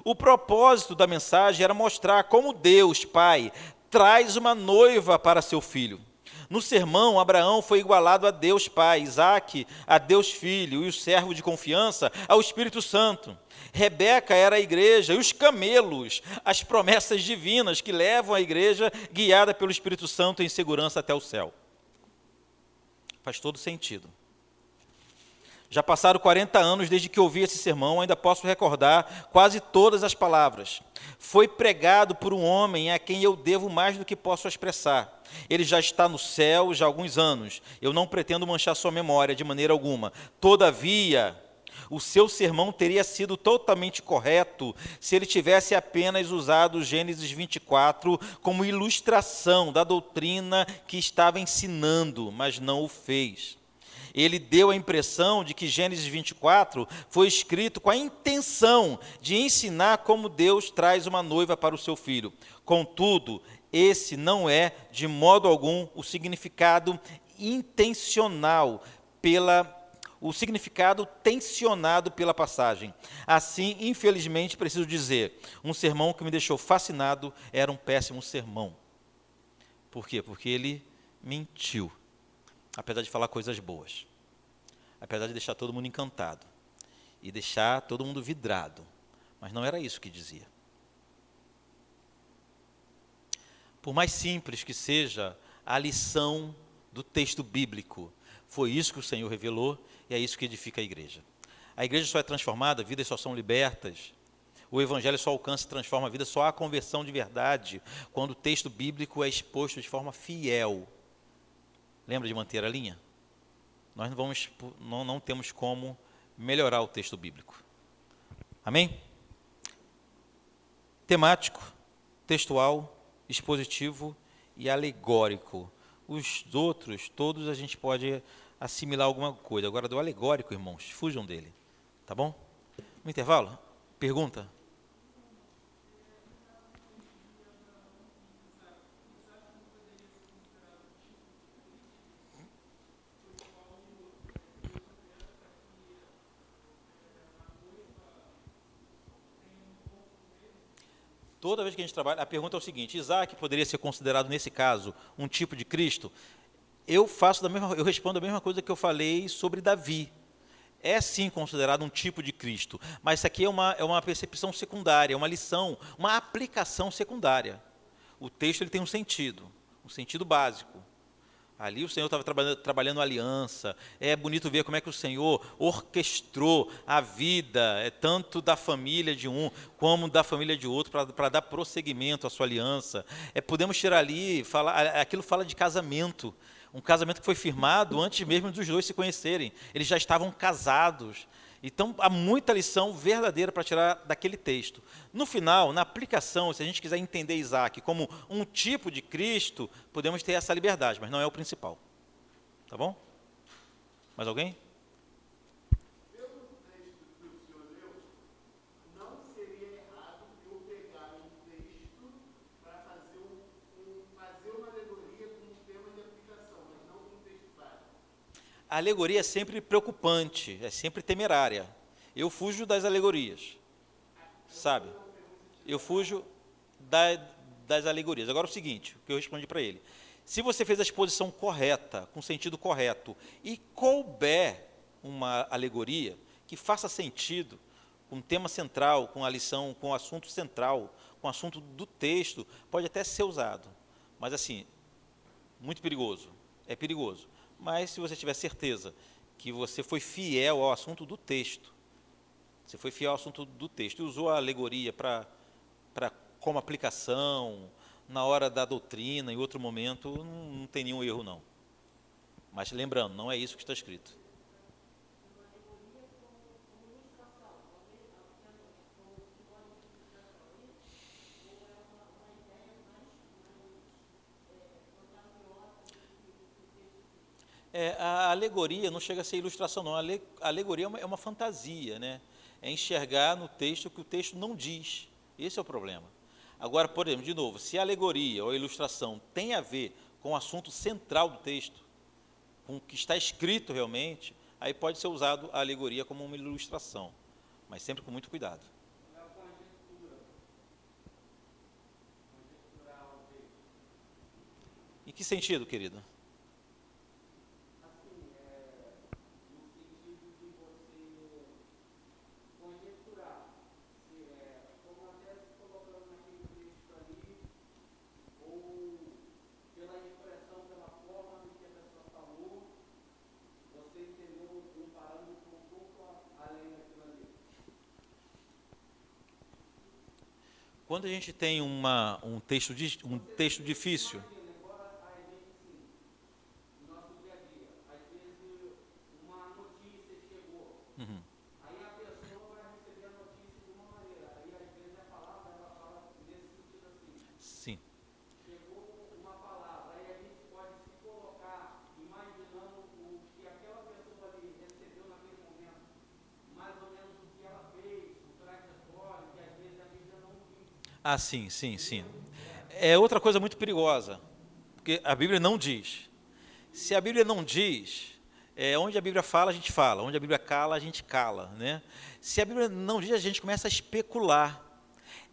O propósito da mensagem era mostrar como Deus, Pai, traz uma noiva para seu filho. No sermão, Abraão foi igualado a Deus Pai, Isaac a Deus Filho, e o servo de confiança ao Espírito Santo. Rebeca era a igreja, e os camelos, as promessas divinas que levam a igreja guiada pelo Espírito Santo em segurança até o céu. Faz todo sentido. Já passaram 40 anos desde que ouvi esse sermão, ainda posso recordar quase todas as palavras. Foi pregado por um homem a quem eu devo mais do que posso expressar. Ele já está no céu já há alguns anos. Eu não pretendo manchar sua memória de maneira alguma. Todavia, o seu sermão teria sido totalmente correto se ele tivesse apenas usado Gênesis 24 como ilustração da doutrina que estava ensinando, mas não o fez. Ele deu a impressão de que Gênesis 24 foi escrito com a intenção de ensinar como Deus traz uma noiva para o seu filho. Contudo, esse não é, de modo algum, o significado tensionado pela passagem. Assim, infelizmente, preciso dizer, um sermão que me deixou fascinado era um péssimo sermão. Por quê? Porque ele mentiu. Apesar de falar coisas boas, apesar de deixar todo mundo encantado e deixar todo mundo vidrado, mas não era isso que dizia. Por mais simples que seja a lição do texto bíblico, foi isso que o Senhor revelou e é isso que edifica a igreja. A igreja só é transformada, vidas só são libertas, o evangelho só alcança e transforma a vida, só há conversão de verdade quando o texto bíblico é exposto de forma fiel. Lembra de manter a linha? Nós não temos como melhorar o texto bíblico. Amém? Temático, textual, expositivo e alegórico. Os outros, todos a gente pode assimilar alguma coisa. Agora, do alegórico, irmãos, fujam dele. Tá bom? No intervalo, pergunta. Toda vez que a gente trabalha, a pergunta é o seguinte: Isaac poderia ser considerado, nesse caso, um tipo de Cristo? Eu respondo a mesma coisa que eu falei sobre Davi. É sim considerado um tipo de Cristo, mas isso aqui é uma percepção secundária, uma lição, uma aplicação secundária. O texto ele tem um sentido básico, Ali o Senhor estava trabalhando aliança. É bonito ver como é que o Senhor orquestrou a vida, tanto da família de um como da família de outro, para dar prosseguimento à sua aliança. Podemos tirar ali, aquilo fala de casamento. Um casamento que foi firmado antes mesmo dos dois se conhecerem. Eles já estavam casados. Então, há muita lição verdadeira para tirar daquele texto. No final, na aplicação, se a gente quiser entender Isaac como um tipo de Cristo, podemos ter essa liberdade, mas não é o principal. Tá bom? Mais alguém? Pelo texto que o senhor leu, não seria errado eu pegar um texto para fazer uma alegoria com um tema de aplicação, mas não com um texto básico. A alegoria é sempre preocupante, é sempre temerária. Eu fujo das alegorias, sabe? Eu fujo das alegorias. Agora, o seguinte, o que eu respondi para ele. Se você fez a exposição correta, com sentido correto, e couber uma alegoria que faça sentido, com o tema central, com a lição, com o assunto central, com o assunto do texto, pode até ser usado. Mas, assim, muito perigoso. É perigoso. Mas, se você tiver certeza que você foi fiel ao assunto do texto, você foi fiel ao assunto do texto e usou a alegoria como aplicação, na hora da doutrina, em outro momento, não tem nenhum erro, não. Mas, lembrando, não é isso que está escrito. A alegoria não chega a ser ilustração, não. A alegoria é uma fantasia, né? É enxergar no texto o que o texto não diz. Esse é o problema. Agora, por exemplo, de novo, se a alegoria ou a ilustração tem a ver com o assunto central do texto, com o que está escrito realmente, aí pode ser usado a alegoria como uma ilustração, mas sempre com muito cuidado. Em que sentido, querido? Quando a gente tem um texto difícil, sim. Ah, sim, sim, sim. É outra coisa muito perigosa, porque a Bíblia não diz. Se a Bíblia não diz, onde a Bíblia fala, a gente fala. Onde a Bíblia cala, a gente cala, né? Se a Bíblia não diz, a gente começa a especular.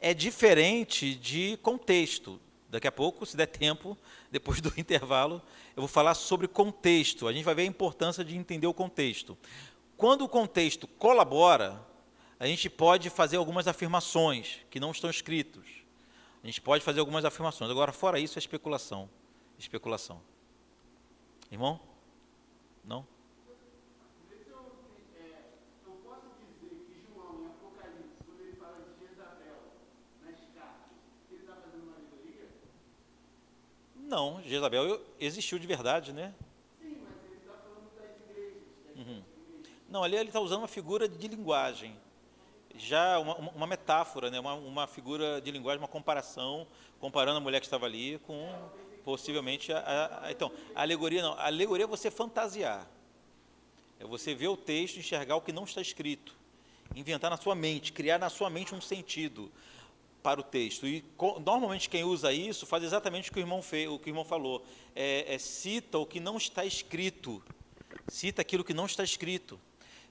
É diferente de contexto. Daqui a pouco, se der tempo, depois do intervalo, eu vou falar sobre contexto. A gente vai ver a importância de entender o contexto. Quando o contexto colabora, a gente pode fazer algumas afirmações que não estão escritas. A gente pode fazer algumas afirmações. Agora, fora isso, é especulação. Especulação. Irmão? Não? Eu posso dizer que João, em Apocalipse, quando ele fala de Jezabel, nas cartas, ele está fazendo uma alegoria? Não, Jezabel existiu de verdade, né? Sim, mas ele está falando das igrejas. Não, ali ele está usando uma figura de linguagem. Já uma metáfora, né? uma figura de linguagem, uma comparação, comparando a mulher que estava ali com, possivelmente, então, a alegoria não. A alegoria é você fantasiar. É você ver o texto, enxergar o que não está escrito. Inventar na sua mente, criar na sua mente um sentido para o texto. E, normalmente, quem usa isso faz exatamente o que o irmão fez, o que o irmão falou. Cita o que não está escrito. Cita aquilo que não está escrito.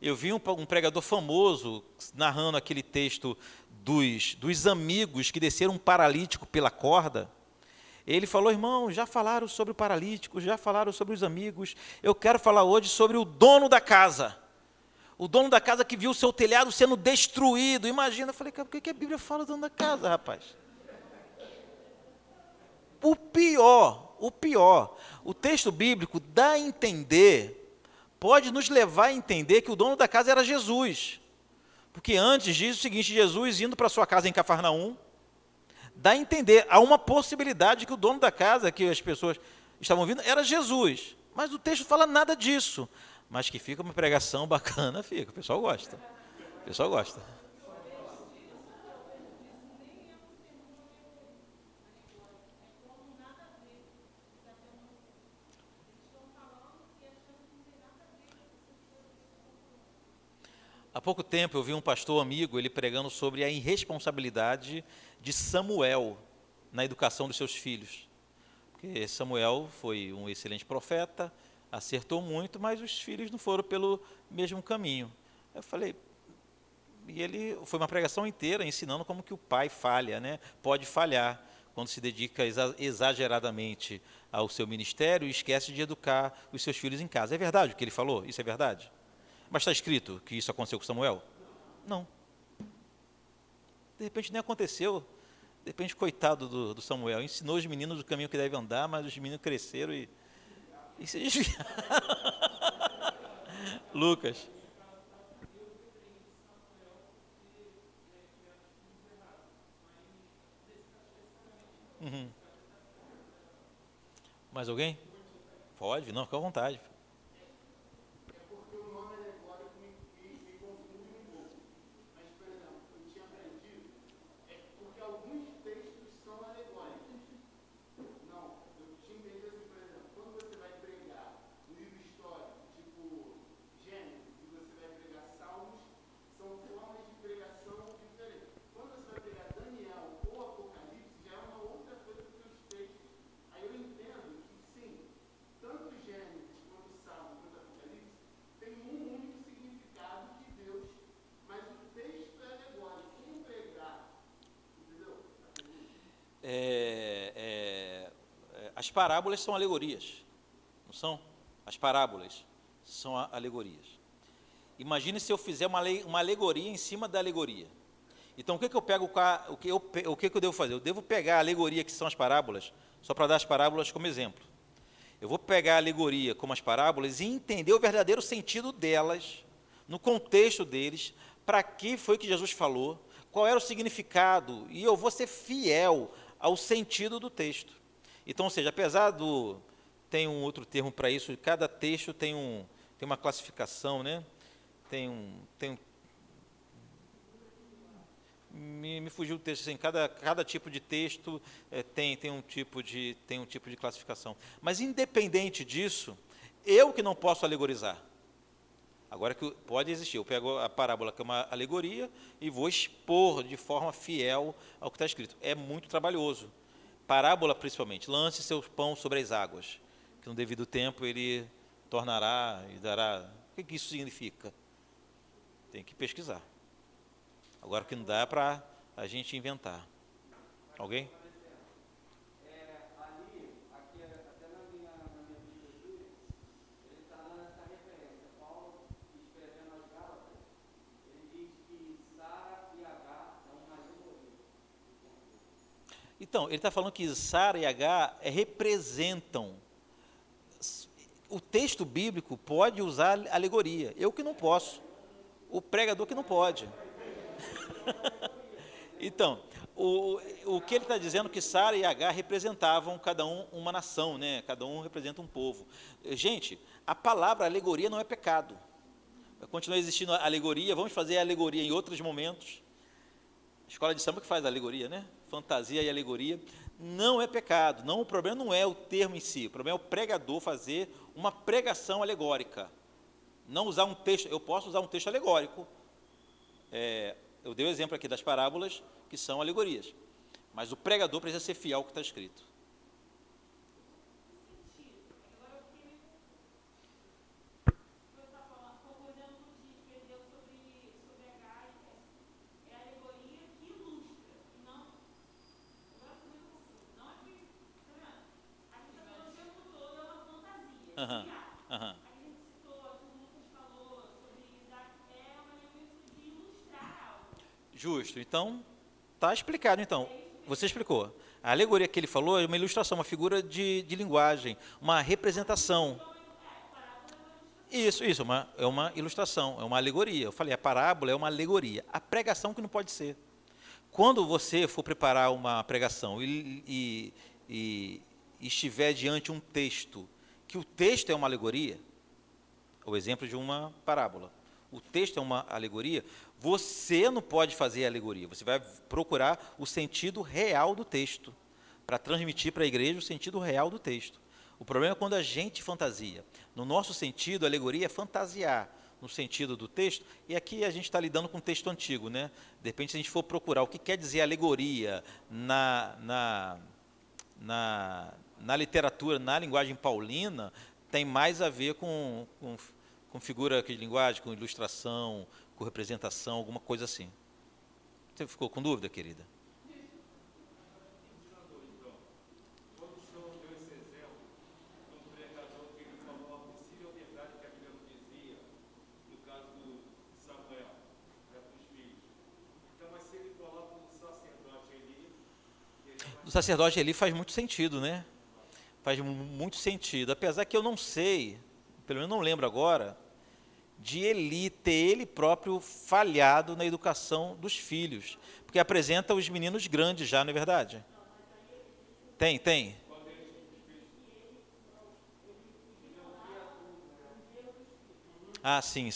Eu vi um pregador famoso narrando aquele texto dos amigos que desceram um paralítico pela corda. Ele falou, irmão, já falaram sobre o paralítico, já falaram sobre os amigos, eu quero falar hoje sobre o dono da casa. O dono da casa que viu o seu telhado sendo destruído. Imagina, eu falei, por que a Bíblia fala do dono da casa, rapaz? O o texto bíblico dá a entender, pode nos levar a entender que o dono da casa era Jesus. Porque antes diz o seguinte, Jesus indo para sua casa em Cafarnaum, dá a entender, há uma possibilidade que o dono da casa, que as pessoas estavam vindo, era Jesus. Mas o texto fala nada disso. Mas que fica uma pregação bacana, fica. O pessoal gosta. O pessoal gosta. Há pouco tempo eu vi um pastor amigo, ele pregando sobre a irresponsabilidade de Samuel na educação dos seus filhos. Porque Samuel foi um excelente profeta, acertou muito, mas os filhos não foram pelo mesmo caminho. Eu falei, e ele foi uma pregação inteira ensinando como que o pai falha, né? Pode falhar quando se dedica exageradamente ao seu ministério e esquece de educar os seus filhos em casa. É verdade o que ele falou? Isso é verdade? Mas está escrito que isso aconteceu com Samuel? Não. De repente nem aconteceu. De repente, coitado do Samuel, ensinou os meninos o caminho que devem andar, mas os meninos cresceram e se desviaram. Lucas. Uhum. Mais alguém? Pode, não, fica à vontade. É porque o nome alegórico me confunde um pouco. Mas, por exemplo, eu tinha aprendido, é porque alguns textos são alegóricos. Não, eu tinha entendido assim, por exemplo, quando você vai pregar um livro histórico, tipo Gênesis, e você vai pregar Salmos, são formas de pregação diferentes. Quando você vai pregar Daniel ou Apocalipse, já é uma outra coisa do que os textos. Aí eu entendo que, sim, tanto Gênesis quanto Salmos quanto Apocalipse tem um único significado de Deus, mas o texto é alegórico. Como pregar? Entendeu? As parábolas são alegorias, não são? As parábolas são alegorias. Imagine se eu fizer uma alegoria em cima da alegoria. Então, o que eu pego, o que eu devo fazer? Eu devo pegar a alegoria que são as parábolas, só para dar as parábolas como exemplo. Eu vou pegar a alegoria como as parábolas e entender o verdadeiro sentido delas, no contexto deles, para que foi que Jesus falou, qual era o significado, e eu vou ser fiel ao sentido do texto. Então, ou seja, apesar do... Tem um outro termo para isso, cada texto tem uma classificação, né? Me fugiu o texto, assim, cada tipo de texto tem um tipo de classificação. Mas, independente disso, eu que não posso alegorizar. Agora que pode existir, eu pego a parábola que é uma alegoria e vou expor de forma fiel ao que está escrito. É muito trabalhoso. Parábola, principalmente, lance seu pão sobre as águas, que no devido tempo ele tornará e dará. O que isso significa? Tem que pesquisar. Agora, o que não dá é para a gente inventar. Alguém? Ali, aqui, até na minha literatura, ele está dando essa referência. Paulo, escrevendo as Gálatas, ele diz que Sara e Agar é uma alegoria. Então, ele está falando que Sara e Agar representam. O texto bíblico pode usar alegoria. Eu que não posso. O pregador que não pode. Então, o que ele está dizendo é que Sara e Agar representavam cada um uma nação, né? Cada um representa um povo. Gente, a palavra alegoria não é pecado. Continua existindo a alegoria, vamos fazer a alegoria em outros momentos. Escola de samba que faz a alegoria, né? Fantasia e alegoria. Não é pecado. Não, o problema não é o termo em si. O problema é o pregador fazer uma pregação alegórica. Não usar um texto. Eu posso usar um texto alegórico. Eu dei o exemplo aqui das parábolas, que são alegorias. Mas o pregador precisa ser fiel ao que está escrito. Aham, aham. Justo. Então, está explicado, então. Você explicou. A alegoria que ele falou é uma ilustração, uma figura de linguagem, uma representação. Isso, é uma ilustração, é uma alegoria. Eu falei, a parábola é uma alegoria. A pregação que não pode ser. Quando você for preparar uma pregação e estiver diante um texto, que o texto é uma alegoria, o exemplo de uma parábola, o texto é uma alegoria, você não pode fazer a alegoria, você vai procurar o sentido real do texto, para transmitir para a igreja o sentido real do texto. O problema é quando a gente fantasia. No nosso sentido, a alegoria é fantasiar, no sentido do texto, e aqui a gente está lidando com um texto antigo, né? De repente, se a gente for procurar o que quer dizer alegoria na literatura, na linguagem paulina, tem mais a ver com figura de linguagem, com ilustração, com representação, alguma coisa assim. Você ficou com dúvida, querida? Do sacerdote Eli faz muito sentido, né? Faz muito sentido. Apesar que eu não sei, pelo menos não lembro agora, de Eli ter ele próprio falhado na educação dos filhos. Porque apresenta os meninos grandes já, não é verdade? Tem. Ah, sim.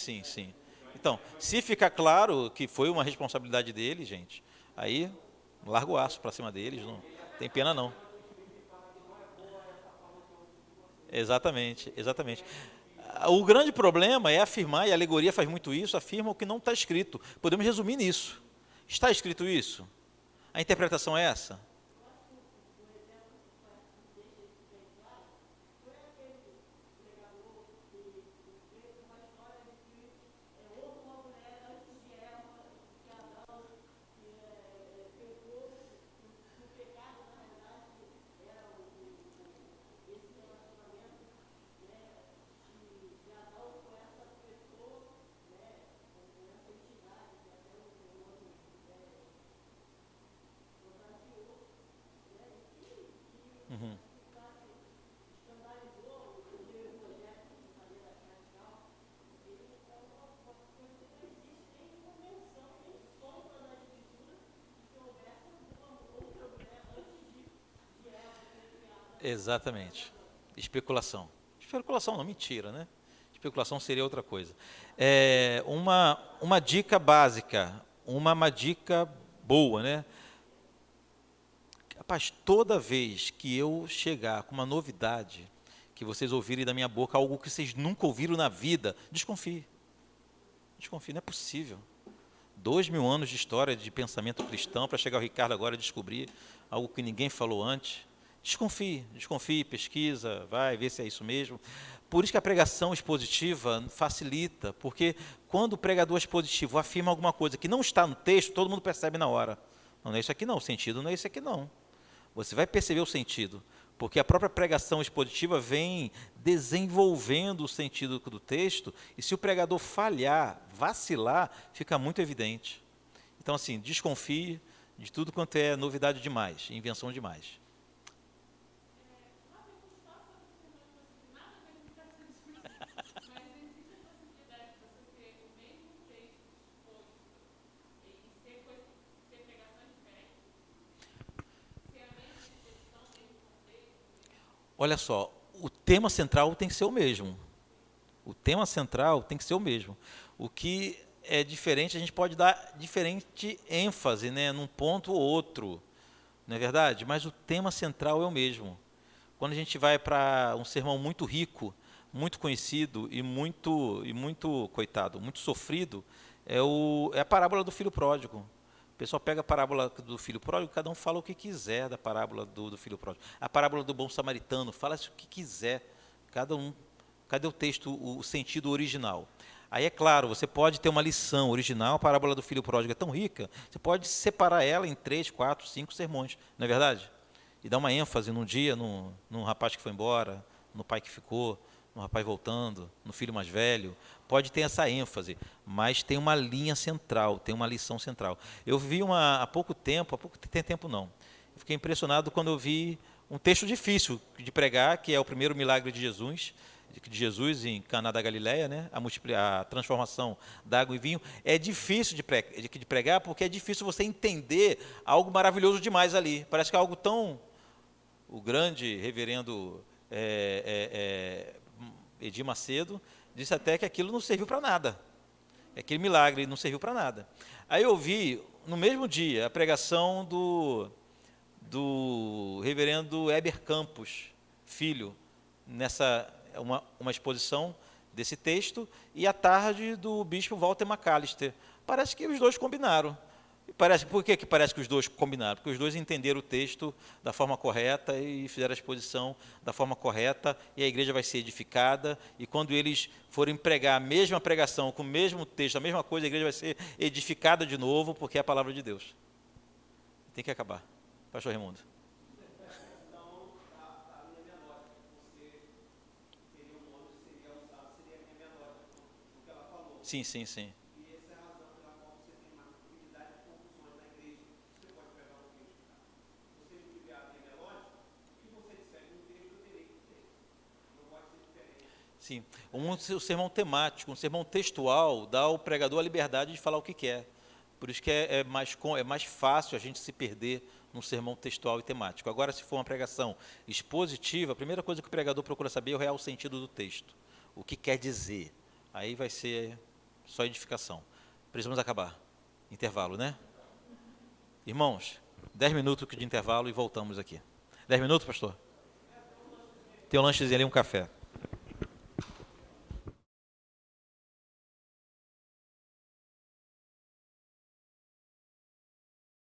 Então, se ficar claro que foi uma responsabilidade dele, gente, aí larga o aço para cima deles, não tem pena não. Exatamente. O grande problema é afirmar, e a alegoria faz muito isso, afirma o que não está escrito. Podemos resumir nisso. Está escrito isso? A interpretação é essa? Uhum. Exatamente. Especulação. Especulação não, mentira, né? Especulação seria outra coisa. Uma dica básica, uma dica boa, né? Rapaz, toda vez que eu chegar com uma novidade, que vocês ouvirem da minha boca algo que vocês nunca ouviram na vida, desconfie. Desconfie, não é possível. 2000 anos de história de pensamento cristão para chegar o Ricardo agora a descobrir algo que ninguém falou antes. Desconfie, pesquisa, vai ver se é isso mesmo. Por isso que a pregação expositiva facilita, porque quando o pregador expositivo afirma alguma coisa que não está no texto, todo mundo percebe na hora. Não é isso aqui não, o sentido não é isso aqui não. Você vai perceber o sentido, porque a própria pregação expositiva vem desenvolvendo o sentido do texto, e se o pregador falhar, vacilar, fica muito evidente. Então, assim, desconfie de tudo quanto é novidade demais, invenção demais. Olha só, o tema central tem que ser o mesmo. O tema central tem que ser o mesmo. O que é diferente, a gente pode dar diferente ênfase, né, num ponto ou outro, não é verdade? Mas o tema central é o mesmo. Quando a gente vai para um sermão muito rico, muito conhecido e muito coitado, muito sofrido, é a parábola do filho pródigo. O pessoal pega a parábola do filho pródigo, cada um fala o que quiser da parábola do filho pródigo. A parábola do bom samaritano, fala o que quiser. Cada um, cadê o texto, o sentido original? Aí é claro, você pode ter uma lição original, a parábola do filho pródigo é tão rica, você pode separar ela em 3, 4, 5 sermões, não é verdade? E dar uma ênfase num dia, num rapaz que foi embora, no pai que ficou, no rapaz voltando, no filho mais velho. Pode ter essa ênfase, mas tem uma linha central, tem uma lição central. Eu vi há pouco tempo, tem tempo não, Eu fiquei impressionado quando eu vi um texto difícil de pregar, que é o primeiro milagre de Jesus em Caná da Galileia, né? A transformação da água em vinho. É difícil de pregar, porque é difícil você entender algo maravilhoso demais ali. Parece que é algo tão... O grande reverendo Edir Macedo disse até que aquilo não serviu para nada. Aquele milagre não serviu para nada. Aí eu vi, no mesmo dia, a pregação do reverendo Heber Campos, filho, nessa uma exposição desse texto, e à tarde do bispo Walter McAllister. Parece que os dois combinaram. Por que parece que os dois combinaram? Porque os dois entenderam o texto da forma correta e fizeram a exposição da forma correta, e a igreja vai ser edificada, e quando eles forem pregar a mesma pregação, com o mesmo texto, a mesma coisa, a igreja vai ser edificada de novo, porque é a palavra de Deus. Tem que acabar. Pastor Raimundo. Então, a minha lógica, você teria um nome, seria usado, seria a minha lógica, o que ela falou. Sim, sim, sim. E essa é a razão pela qual você tem uma facilidade de confusões na igreja. Você pode pegar um texto, você me tiver a minha lógica, o que você disser em um texto, eu terei que ter. Não pode ser diferente. Sim. Um sermão temático, um sermão textual, dá ao pregador a liberdade de falar o que quer. Por isso que é mais fácil a gente se perder num sermão textual e temático. Agora, se for uma pregação expositiva, a primeira coisa que o pregador procura saber é o real sentido do texto. O que quer dizer. Aí vai ser só edificação. Precisamos acabar. Intervalo, né? Irmãos, 10 minutos de intervalo e voltamos aqui. 10 minutos, pastor? Tem um lanchezinho ali, um café.